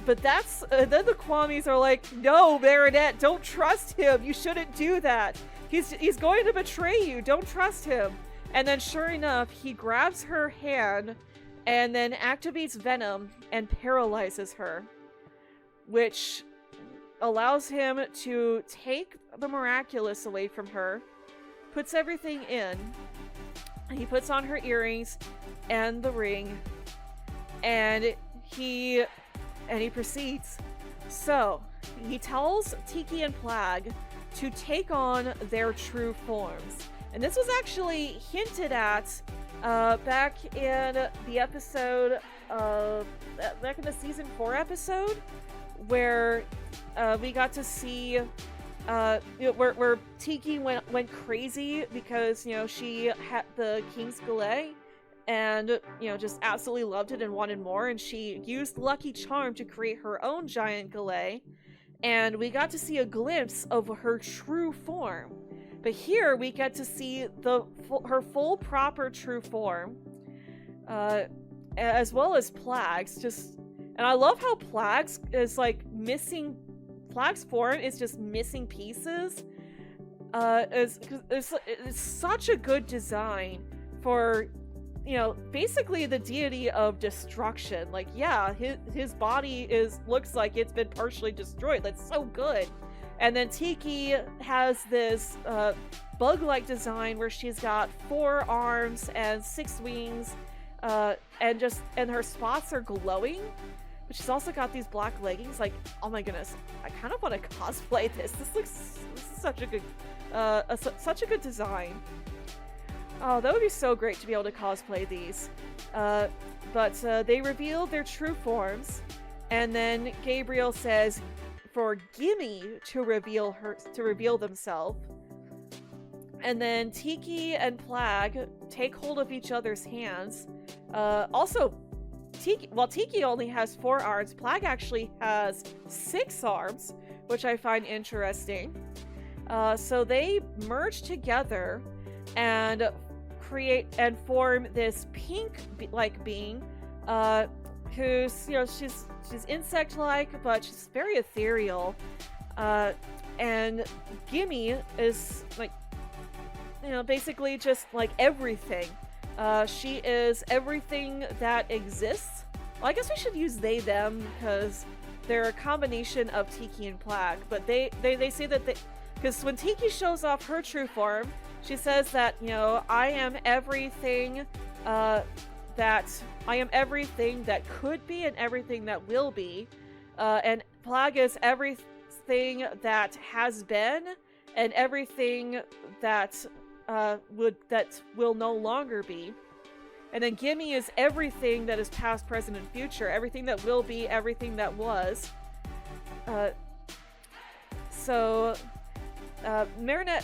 [SPEAKER 1] But then the Kwamis are like, no, Marinette, don't trust him, you shouldn't do that. He's going to betray you, don't trust him. And then sure enough, he grabs her hand and then activates Venom and paralyzes her, which allows him to take the Miraculous away from her, puts everything in, he puts on her earrings and the ring, and he proceeds. So, he tells Tiki and Plague to take on their true forms. And this was actually hinted at back in the episode back in the season 4 episode, where we got to see where Tiki went crazy because she had the King's Goulet and just absolutely loved it and wanted more, and she used Lucky Charm to create her own giant Goulet, and we got to see a glimpse of her true form. But here we get to see her full proper true form, as well as Plague's. And I love how Plague's is missing. Plague's form is just missing pieces. It's such a good design for, basically the deity of destruction. His body looks like it's been partially destroyed. That's so good. And then Tiki has this bug-like design where she's got 4 arms and 6 wings, and her spots are glowing. But she's also got these black leggings. Oh my goodness, I kind of want to cosplay this. This is such a good design. Oh, that would be so great to be able to cosplay these. But they reveal their true forms, and then Gabriel says for Gimme to reveal themselves. And then Tiki and Plague take hold of each other's hands. Tiki only has 4 arms, Plague actually has 6 arms, which I find interesting. So they merge together and create and form this pink-like being, who's, she's insect-like, but she's very ethereal. And Gimme is basically just everything. She is everything that exists. Well, I guess we should use they, them, because they're a combination of Tiki and Plague, but they say that Because when Tiki shows off her true form, she says that, you know, I am everything that could be and everything that will be. And Plaga is everything that has been and everything that will no longer be. And then Gimme is everything that is past, present, and future. Everything that will be, everything that was. Marinette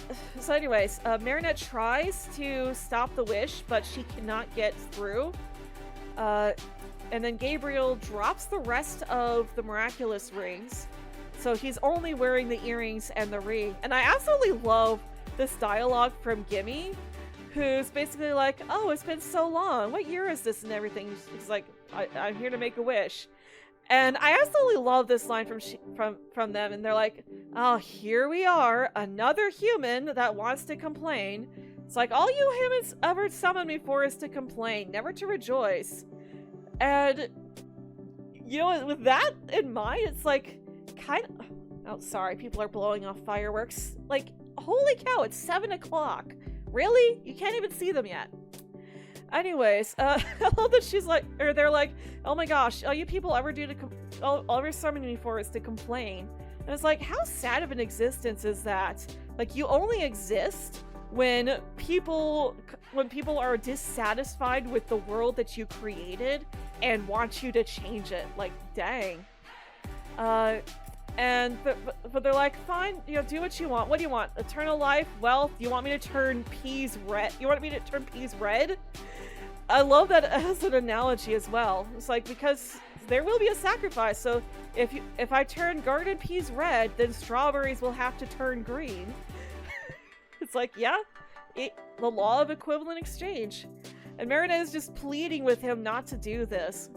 [SPEAKER 1] tries to stop the wish, but she cannot get through. And then Gabriel drops the rest of the miraculous rings. So he's only wearing the earrings and the ring. And I absolutely love this dialogue from Gimme, who's basically like, oh, it's been so long. What year is this and everything? He's like, I'm here to make a wish. And I absolutely love this line from them. And they're like, oh, here we are, another human that wants to complain. It's like, all you humans ever summoned me for is to complain, never to rejoice. And, you know, with that in mind, it's like, kind of... Oh, sorry, people are blowing off fireworks. Like, holy cow, it's 7 o'clock. Really? You can't even see them yet. Anyways, I love that she's like, or they're like, oh my gosh, all you people ever do all ever summon me for is to complain. And it's like, how sad of an existence is that? Like, you only exist when people are dissatisfied with the world that you created and want you to change it. Like, dang. But they're like, fine, you know, do what you want. What do you want? Eternal life? Wealth? You want me to turn peas red? You want me to turn peas red? I love that as an analogy as well. It's like, because there will be a sacrifice. So if I turn garden peas red, then strawberries will have to turn green. It's like, yeah, the law of equivalent exchange. And Marinette is just pleading with him not to do this.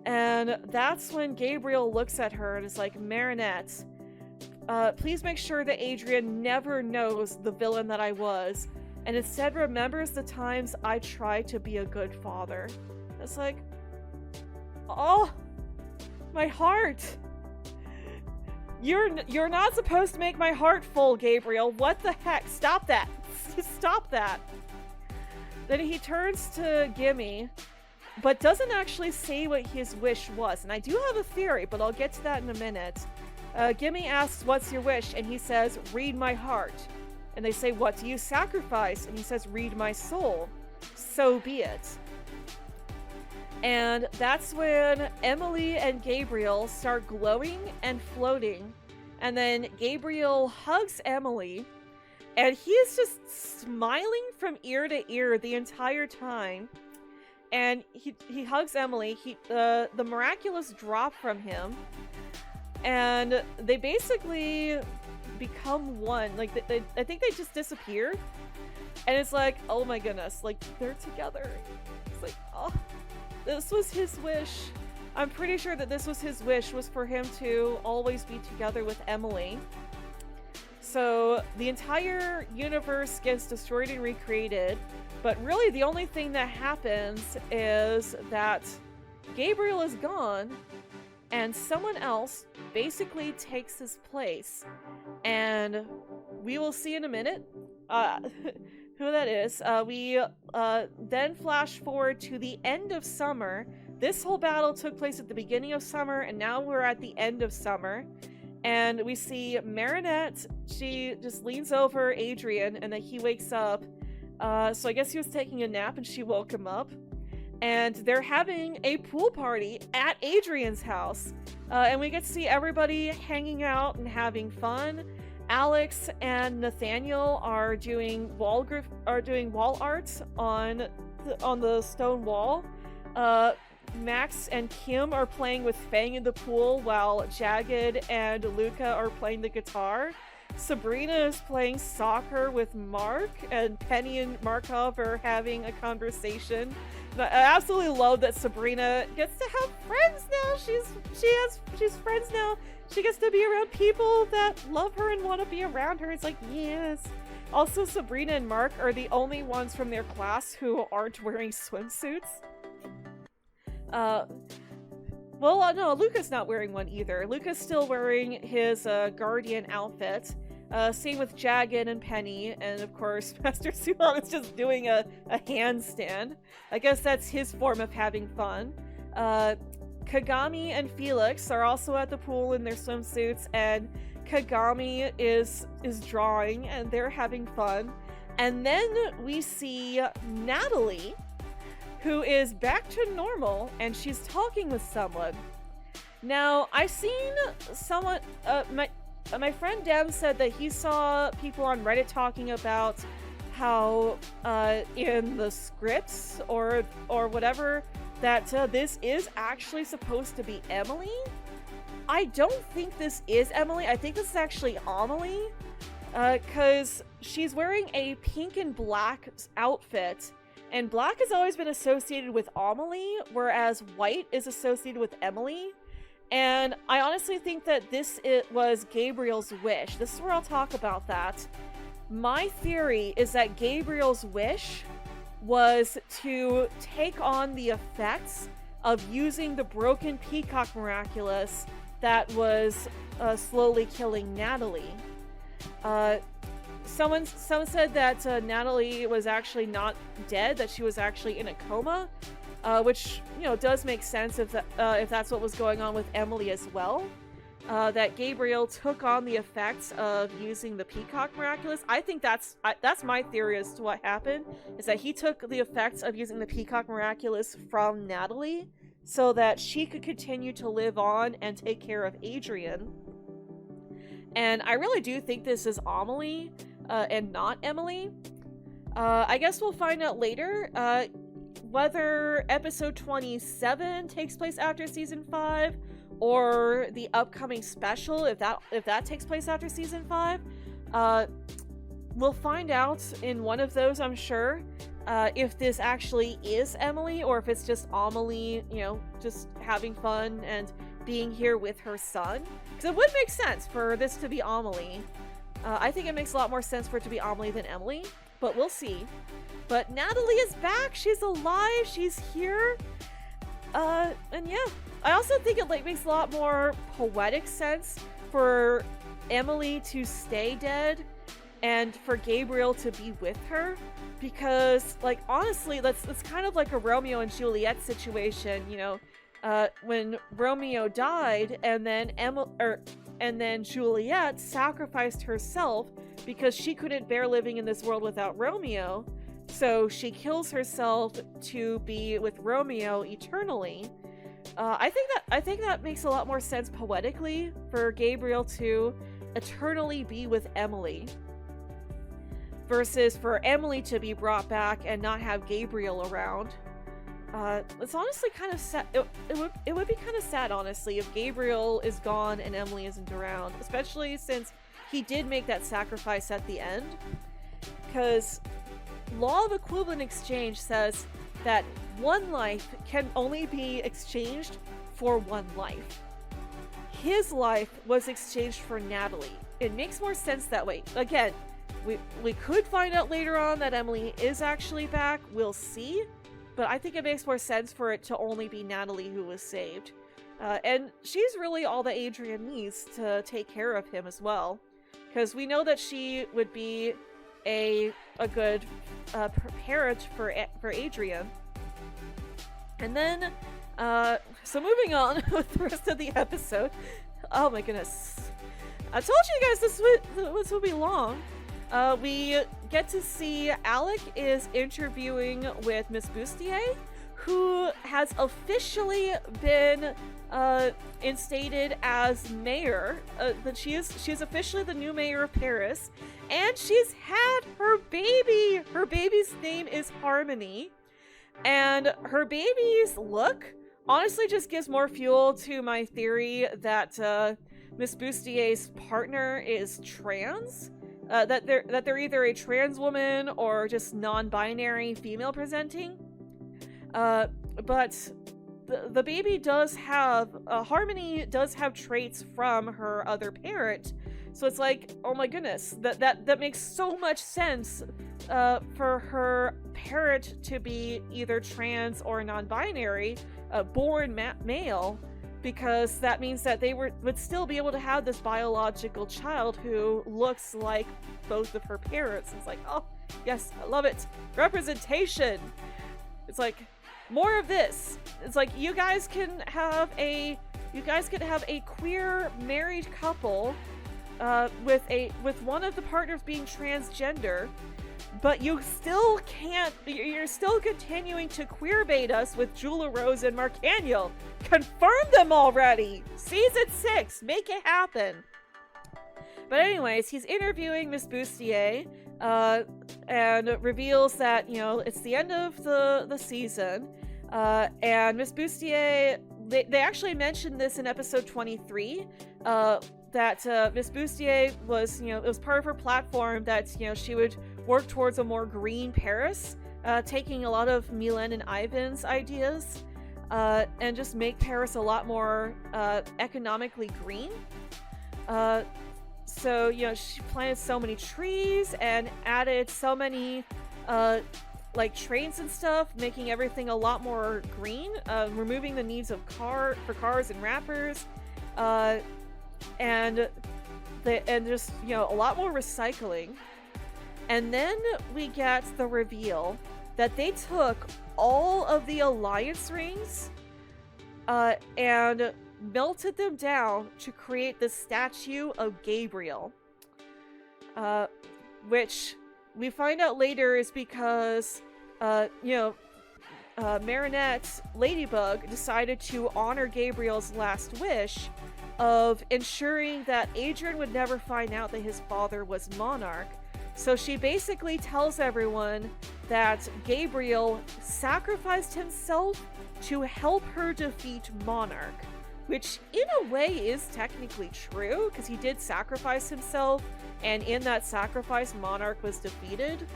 [SPEAKER 1] And that's when Gabriel looks at her and is like, Marinette, please make sure that Adrian never knows the villain that I was, and instead remembers the times I tried to be a good father. It's like, oh, my heart. You're not supposed to make my heart full, Gabriel. What the heck? Stop that. Stop that. Then he turns to Gimme, but doesn't actually say what his wish was. And I do have a theory, but I'll get to that in a minute. Gimme asks, what's your wish? And he says, read my heart. And they say, what do you sacrifice? And he says, read my soul. So be it. And that's when Emily and Gabriel start glowing and floating. And then Gabriel hugs Emily, and he's just smiling from ear to ear the entire time. And he hugs Emily. The miraculous drop from him, and they basically become one. Like, I think they just disappear, and it's like, oh my goodness, like, they're together. It's like, oh, this was his wish. I'm pretty sure that this was his wish, was for him to always be together with Emily. So the entire universe gets destroyed and recreated, but really the only thing that happens is that Gabriel is gone and someone else basically takes his place. And we will see in a minute who that is. We then flash forward to the end of summer. This whole battle took place at the beginning of summer, and now we're at the end of summer. And we see Marinette, she just leans over Adrian, and then he wakes up. So I guess he was taking a nap and she woke him up. And they're having a pool party at Adrian's house. And we get to see everybody hanging out and having fun. Alex and Nathaniel are doing wall art on the stone wall. Max and Kim are playing with Fang in the pool, while Jagged and Luca are playing the guitar. Sabrina is playing soccer with Mark, and Penny and Markov are having a conversation. I absolutely love that Sabrina gets to have friends now. She's friends now. She gets to be around people that love her and want to be around her. It's like, yes. Also, Sabrina and Mark are the only ones from their class who aren't wearing swimsuits. Well, no, Luca's not wearing one either. Luca's still wearing his Guardian outfit. Same with Jagan and Penny, and of course, Master Suhan is just doing a handstand. I guess that's his form of having fun. Kagami and Felix are also at the pool in their swimsuits, and Kagami is drawing, and they're having fun. And then we see Natalie, who is back to normal, and she's talking with someone. Now, I've seen someone, my friend Dem said that he saw people on Reddit talking about how in the scripts or whatever that this is actually supposed to be Emily. I don't think this is Emily. I think this is actually Amelie, because she's wearing a pink and black outfit, and black has always been associated with Amelie, whereas white is associated with Emily. And I honestly think that it was Gabriel's wish. This is where I'll talk about that. My theory is that Gabriel's wish was to take on the effects of using the broken Peacock Miraculous that was slowly killing Natalie. Someone said that Natalie was actually not dead, that she was actually in a coma, which, you know, does make sense if that's what was going on with Emily as well. That Gabriel took on the effects of using the Peacock Miraculous. I think that's my theory as to what happened, is that he took the effects of using the Peacock Miraculous from Natalie so that she could continue to live on and take care of Adrian. And I really do think this is Amelie and not Emily. I guess we'll find out later whether episode 27 takes place after season 5, or the upcoming special, if that takes place after season 5. We'll find out in one of those, I'm sure, if this actually is Emily, or if it's just Amelie, you know, just having fun and being here with her son. Because it would make sense for this to be Amelie. I think it makes a lot more sense for it to be Amelie than Emily, but we'll see. But Natalie is back, she's alive, she's here. And yeah, I also think it makes a lot more poetic sense for Emily to stay dead and for Gabriel to be with her, because, like, honestly, that's kind of like a Romeo and Juliet situation, you know, when Romeo died and then Juliet sacrificed herself because she couldn't bear living in this world without Romeo, so she kills herself to be with Romeo eternally. I think that makes a lot more sense poetically for Gabriel to eternally be with Emily, versus for Emily to be brought back and not have Gabriel around. It's honestly kind of sad. It would be kind of sad, honestly, if Gabriel is gone and Emily isn't around, especially since he did make that sacrifice at the end. Because Law of Equivalent Exchange says that one life can only be exchanged for one life. His life was exchanged for Natalie. It makes more sense that way. Again, we could find out later on that Emily is actually back. We'll see. But I think it makes more sense for it to only be Natalie who was saved. And she's really all that Adrian needs to take care of him as well. Because we know that she would be a good parent for Adrian. And then, so moving on with the rest of the episode. Oh my goodness. I told you guys this would be long. We get to see Alec is interviewing with Miss Bustier, who has officially been instated as mayor. That she is officially the new mayor of Paris, and she's had her baby. Her baby's name is Harmony, and her baby's look honestly just gives more fuel to my theory that Miss Bustier's partner is trans. That they're either a trans woman or just non-binary female presenting. But the baby does have, Harmony does have traits from her other parent. So it's like, oh my goodness, that makes so much sense for her parent to be either trans or non-binary, born male. because that means that they would still be able to have this biological child who looks like both of her parents. It's like, oh, yes, I love it. Representation. It's like, more of this. It's like, you guys can have a queer married couple with one of the partners being transgender, but you're still continuing to queerbait us with Jula Rose and Marcaniel. Confirm them already! Season 6! Make it happen! But anyways, he's interviewing Miss Bustier, and reveals that, it's the end of the season, and Miss Bustier, they actually mentioned this in episode 23, that Miss Bustier was, it was part of her platform that, she would work towards a more green Paris, taking a lot of Milan and Ivan's ideas, and just make Paris a lot more economically green. So, she planted so many trees and added so many trains and stuff, making everything a lot more green, removing the needs of cars and wrappers, and just, a lot more recycling. And then we get the reveal that they took all of the alliance rings and melted them down to create the statue of Gabriel, which we find out later is because Marinette Ladybug decided to honor Gabriel's last wish of ensuring that Adrian would never find out that his father was Monarch. So she basically tells everyone that Gabriel sacrificed himself to help her defeat Monarch, which in a way is technically true, because he did sacrifice himself, and in that sacrifice, Monarch was defeated.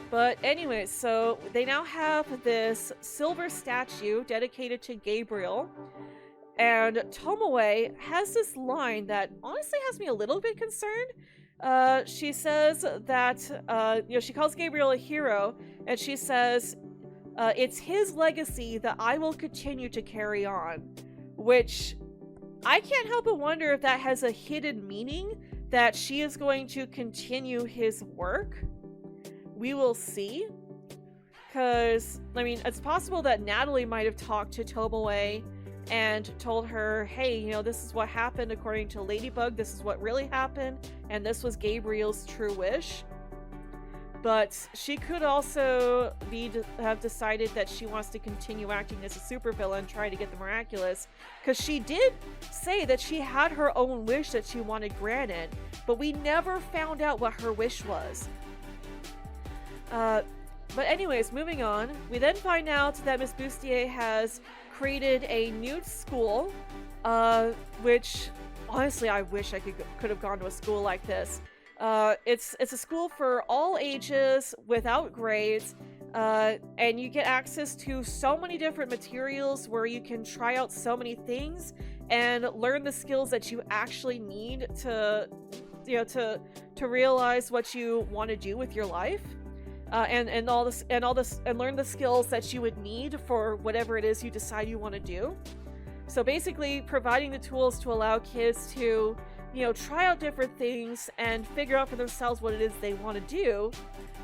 [SPEAKER 1] But anyways, so they now have this silver statue dedicated to Gabriel, and Tomoe has this line that honestly has me a little bit concerned. She says that, she calls Gabriel a hero, and she says, it's his legacy that I will continue to carry on, which I can't help but wonder if that has a hidden meaning, that she is going to continue his work. We will see. Because, it's possible that Natalie might have talked to Tomoe and told her, hey, this is what happened according to Ladybug, this is what really happened, and this was Gabriel's true wish. But she could also have decided that she wants to continue acting as a supervillain, trying to get the miraculous, because she did say that she had her own wish that she wanted granted, but we never found out what her wish was. But anyways, moving on, we then find out that Miss Bustier has created a nude school, which honestly I wish I could have gone to a school like this. It's a school for all ages, without grades, and you get access to so many different materials where you can try out so many things and learn the skills that you actually need to realize what you want to do with your life. And learn the skills that you would need for whatever it is you decide you want to do. So basically providing the tools to allow kids to, try out different things and figure out for themselves what it is they want to do,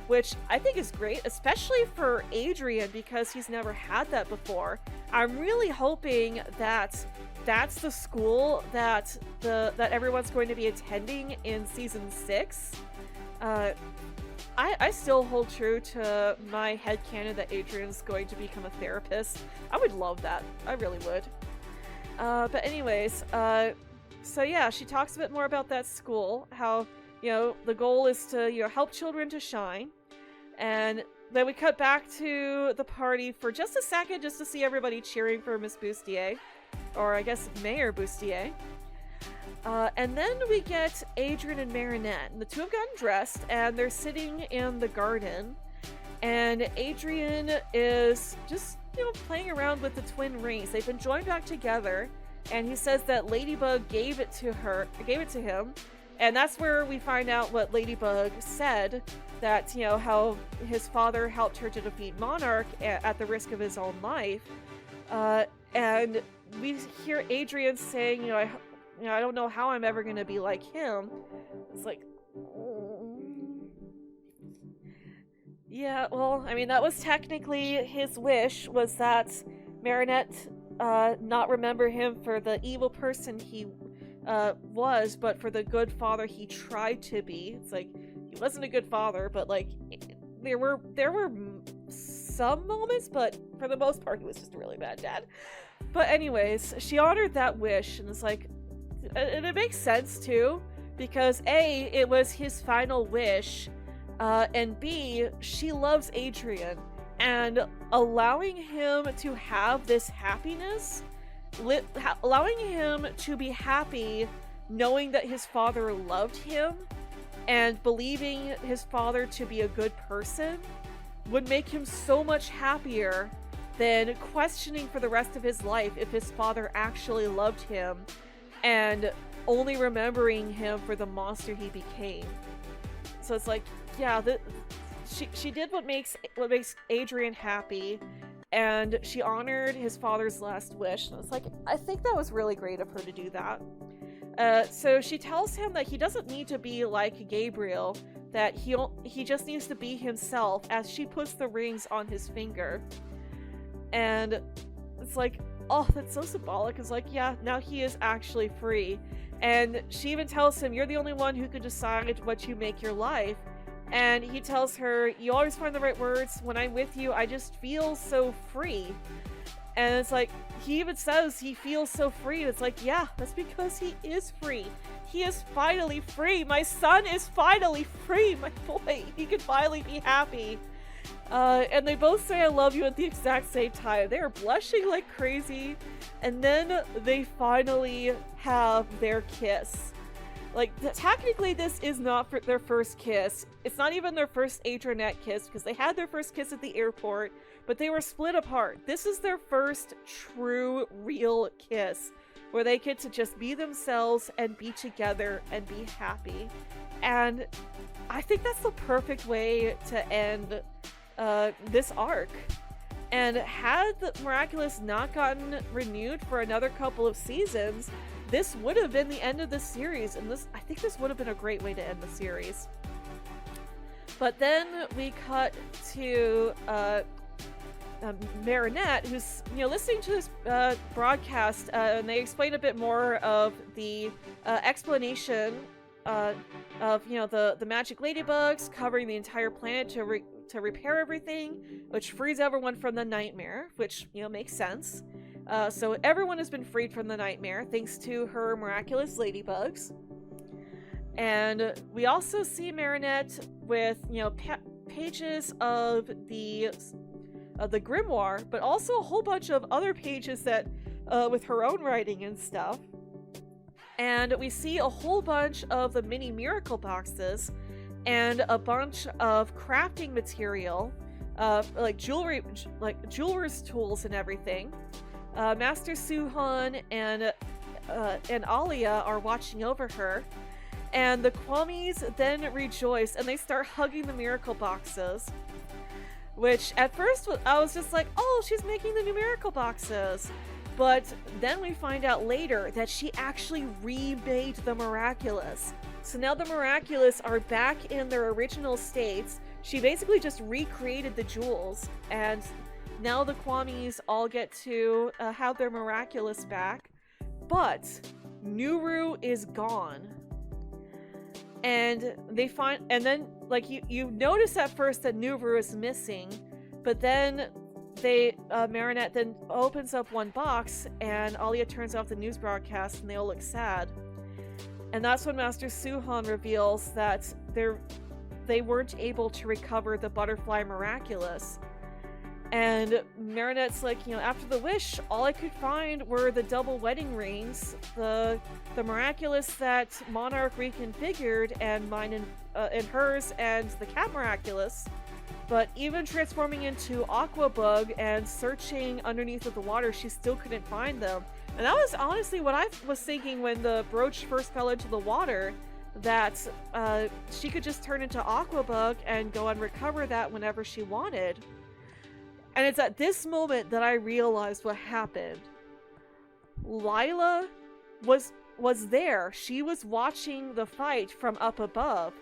[SPEAKER 1] which I think is great, especially for Adrian, because he's never had that before. I'm really hoping that that's the school that everyone's going to be attending in season 6. I still hold true to my headcanon that Adrian's going to become a therapist. I would love that. I really would. But anyways, so yeah, she talks a bit more about that school, how, the goal is to, help children to shine. And then we cut back to the party for just a second, just to see everybody cheering for Miss Bustier, or I guess Mayor Bustier. And then we get Adrian and Marinette. And the two have gotten dressed, and they're sitting in the garden. And Adrian is just, playing around with the twin rings. They've been joined back together, and he says that Ladybug gave it to him. And that's where we find out what Ladybug said, that, how his father helped her to defeat Monarch at the risk of his own life. And we hear Adrian saying, I don't know how I'm ever gonna be like him. It's like, yeah, well, I mean, that was technically his wish, was that Marinette not remember him for the evil person he was, but for the good father he tried to be. It's like, he wasn't a good father, but like, there were some moments, but for the most part, he was just a really bad dad. But anyways, she honored that wish, and it's like, and it makes sense too, because A, it was his final wish, and B, she loves Adrian, and allowing him to have this happiness, allowing him to be happy knowing that his father loved him and believing his father to be a good person would make him so much happier than questioning for the rest of his life if his father actually loved him and only remembering him for the monster he became. So it's like, yeah, she did what makes Adrian happy, and she honored his father's last wish. And it's like, I think that was really great of her to do that. So she tells him that he doesn't need to be like Gabriel, that he just needs to be himself, as she puts the rings on his finger. And it's like, oh, that's so symbolic. It's like, yeah, now he is actually free. And she even tells him, you're the only one who can decide what you make your life. And he tells her, you always find the right words. When I'm with you, I just feel so free. And it's like, he even says he feels so free. It's like, yeah, that's because he is free. He is finally free. My son is finally free. My boy, he can finally be happy. And they both say I love you at the exact same time. They are blushing like crazy. And then they finally have their kiss. Like, technically this is not their first kiss. It's not even their first Adrianette kiss, because they had their first kiss at the airport, but they were split apart. This is their first true, real kiss, where they get to just be themselves and be together and be happy. And I think that's the perfect way to end this arc. And had the Miraculous not gotten renewed for another couple of seasons, this would have been the end of the series, and I think this would have been a great way to end the series. But then we cut to Marinette, who's listening to this broadcast, and they explain a bit more of the explanation of the magic ladybugs covering the entire planet to repair everything, which frees everyone from the nightmare, which makes sense. So everyone has been freed from the nightmare thanks to her miraculous ladybugs. And we also see Marinette with pages of the grimoire, but also a whole bunch of other pages that with her own writing and stuff. And we see a whole bunch of the mini miracle boxes and a bunch of crafting material, like jewelry, like jeweler's tools and everything. Master Suhan and Alia are watching over her, and the Kwamis then rejoice and they start hugging the miracle boxes, which at first I was just like, oh, she's making the new miracle boxes, but then we find out later that she actually remade the Miraculous. So now the Miraculous are back in their original states. She basically just recreated the jewels, and now the Kwamis all get to have their Miraculous back, but Nuru is gone. And then like you notice at first that Nuru is missing, but then Marinette then opens up one box and Alia turns off the news broadcast and they all look sad. And that's when Master Suhan reveals that they weren't able to recover the butterfly Miraculous. And Marinette's like, after the wish, all I could find were the double wedding rings, the Miraculous that Monarch reconfigured, and mine and hers, and the Cat Miraculous. But even transforming into Aqua Bug and searching underneath of the water, she still couldn't find them. And that was honestly what I was thinking when the brooch first fell into the water, that she could just turn into Aqua Bug and go and recover that whenever she wanted. And it's at this moment that I realized what happened. Lila was there. She was watching the fight from up above.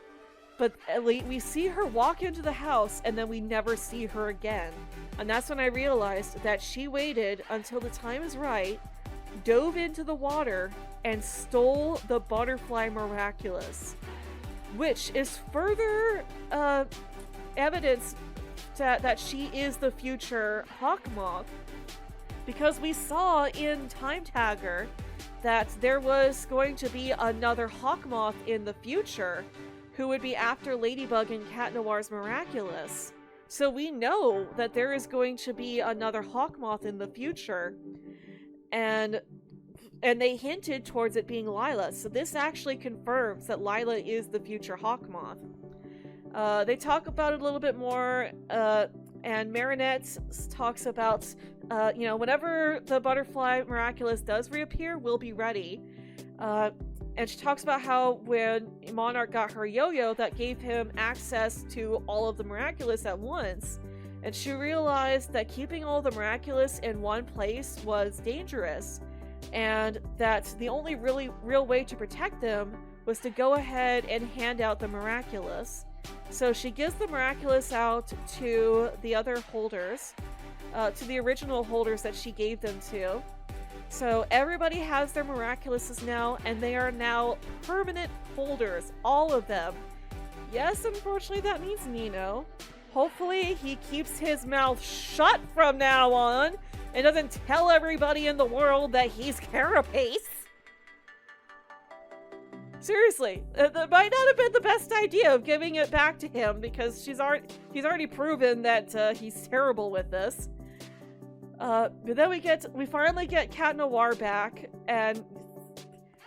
[SPEAKER 1] But we see her walk into the house and then we never see her again. And that's when I realized that she waited until the time is right, dove into the water, and stole the butterfly miraculous. Which is further evidence that she is the future Hawkmoth. Because we saw in Time Tagger that there was going to be another Hawkmoth in the future who would be after Ladybug and Cat Noir's Miraculous. So we know that there is going to be another Hawkmoth in the future. And they hinted towards it being Lila. So this actually confirms that Lila is the future Hawkmoth. They talk about it a little bit more, and Marinette talks about, whenever the Butterfly Miraculous does reappear, we'll be ready. And she talks about how when Monarch got her yo-yo, that gave him access to all of the Miraculous at once. And she realized that keeping all the Miraculous in one place was dangerous. And that the only real way to protect them was to go ahead and hand out the Miraculous. So she gives the Miraculous out to the other holders, to the original holders that she gave them to. So everybody has their Miraculouses now, and they are now permanent holders, all of them. Yes, unfortunately that means Nino. Hopefully he keeps his mouth shut from now on, and doesn't tell everybody in the world that he's Carapace. Seriously, that might not have been the best idea of giving it back to him, because he's already proven that he's terrible with this. But then we finally get Cat Noir back, and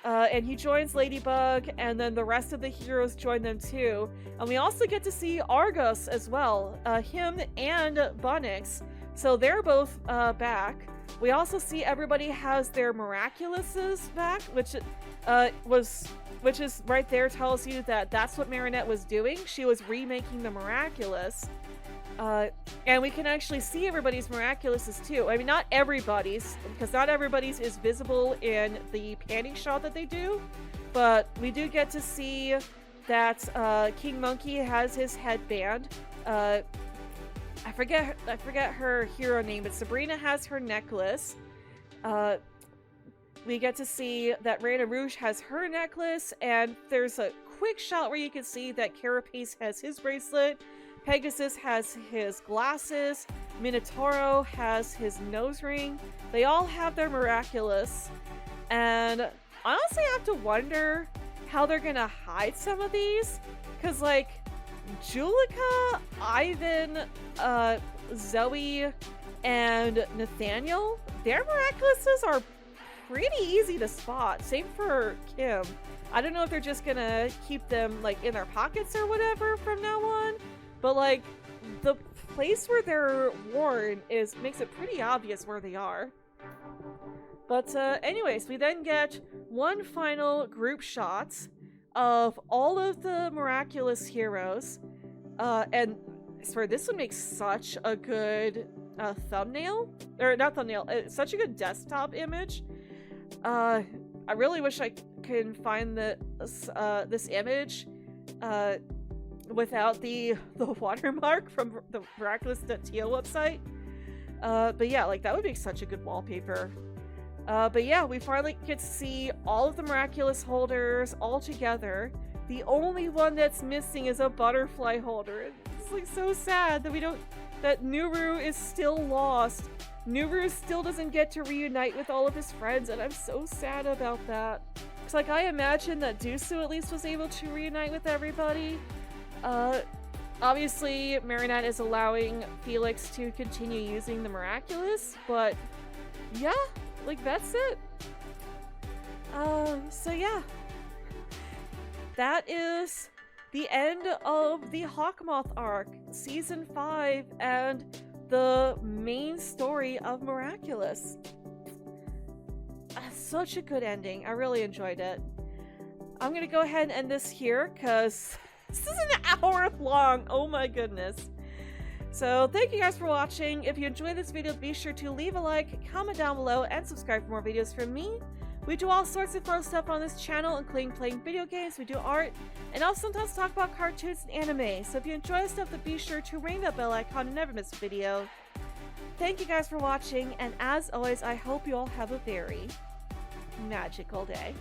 [SPEAKER 1] he joins Ladybug, and then the rest of the heroes join them too. And we also get to see Argos as well, him and Bunnix. So they're both back. We also see everybody has their Miraculouses back, which is right there, tells you that that's what Marinette was doing. She was remaking the Miraculous. And we can actually see everybody's Miraculouses too. I mean, not everybody's, because not everybody's is visible in the panning shot that they do, but we do get to see that King Monkey has his headband. I forget her hero name, but Sabrina has her necklace. We get to see that Reina Rouge has her necklace, and there's a quick shot where you can see that Carapace has his bracelet, Pegasus has his glasses, Minotauro has his nose ring. They all have their Miraculous, and honestly I have to wonder how they're gonna hide some of these, because like Juleka, Ivan, Zoe, and Nathaniel, their Miraculouses are pretty easy to spot. Same for Kim. I don't know if they're just gonna keep them like in their pockets or whatever from now on, but like the place where they're worn makes it pretty obvious where they are. But anyways, we then get one final group shot of all of the Miraculous heroes, and I swear this would make such a good thumbnail, or not thumbnail, such a good desktop image. I really wish I could find this image without the watermark from the Miraculous.to website. But yeah, like that would make such a good wallpaper. But yeah, we finally get to see all of the Miraculous holders all together. The only one that's missing is a butterfly holder. It's like so sad that Nuru is still lost. Nuru still doesn't get to reunite with all of his friends, and I'm so sad about that. Because like I imagine that Dusu at least was able to reunite with everybody. Obviously Marinette is allowing Felix to continue using the Miraculous, but yeah, like that's it. So yeah. That is the end of the Hawkmoth arc, Season 5, and the main story of Miraculous. Such a good ending. I really enjoyed it. I'm gonna go ahead and end this here, because this is an hour long. Oh my goodness. So thank you guys for watching. If you enjoyed this video, be sure to leave a like, comment down below, and subscribe for more videos from me. We do all sorts of fun stuff on this channel, including playing video games, we do art, and also sometimes talk about cartoons and anime. So if you enjoy this stuff, then be sure to ring that bell icon and never miss a video. Thank you guys for watching, and as always, I hope you all have a very magical day.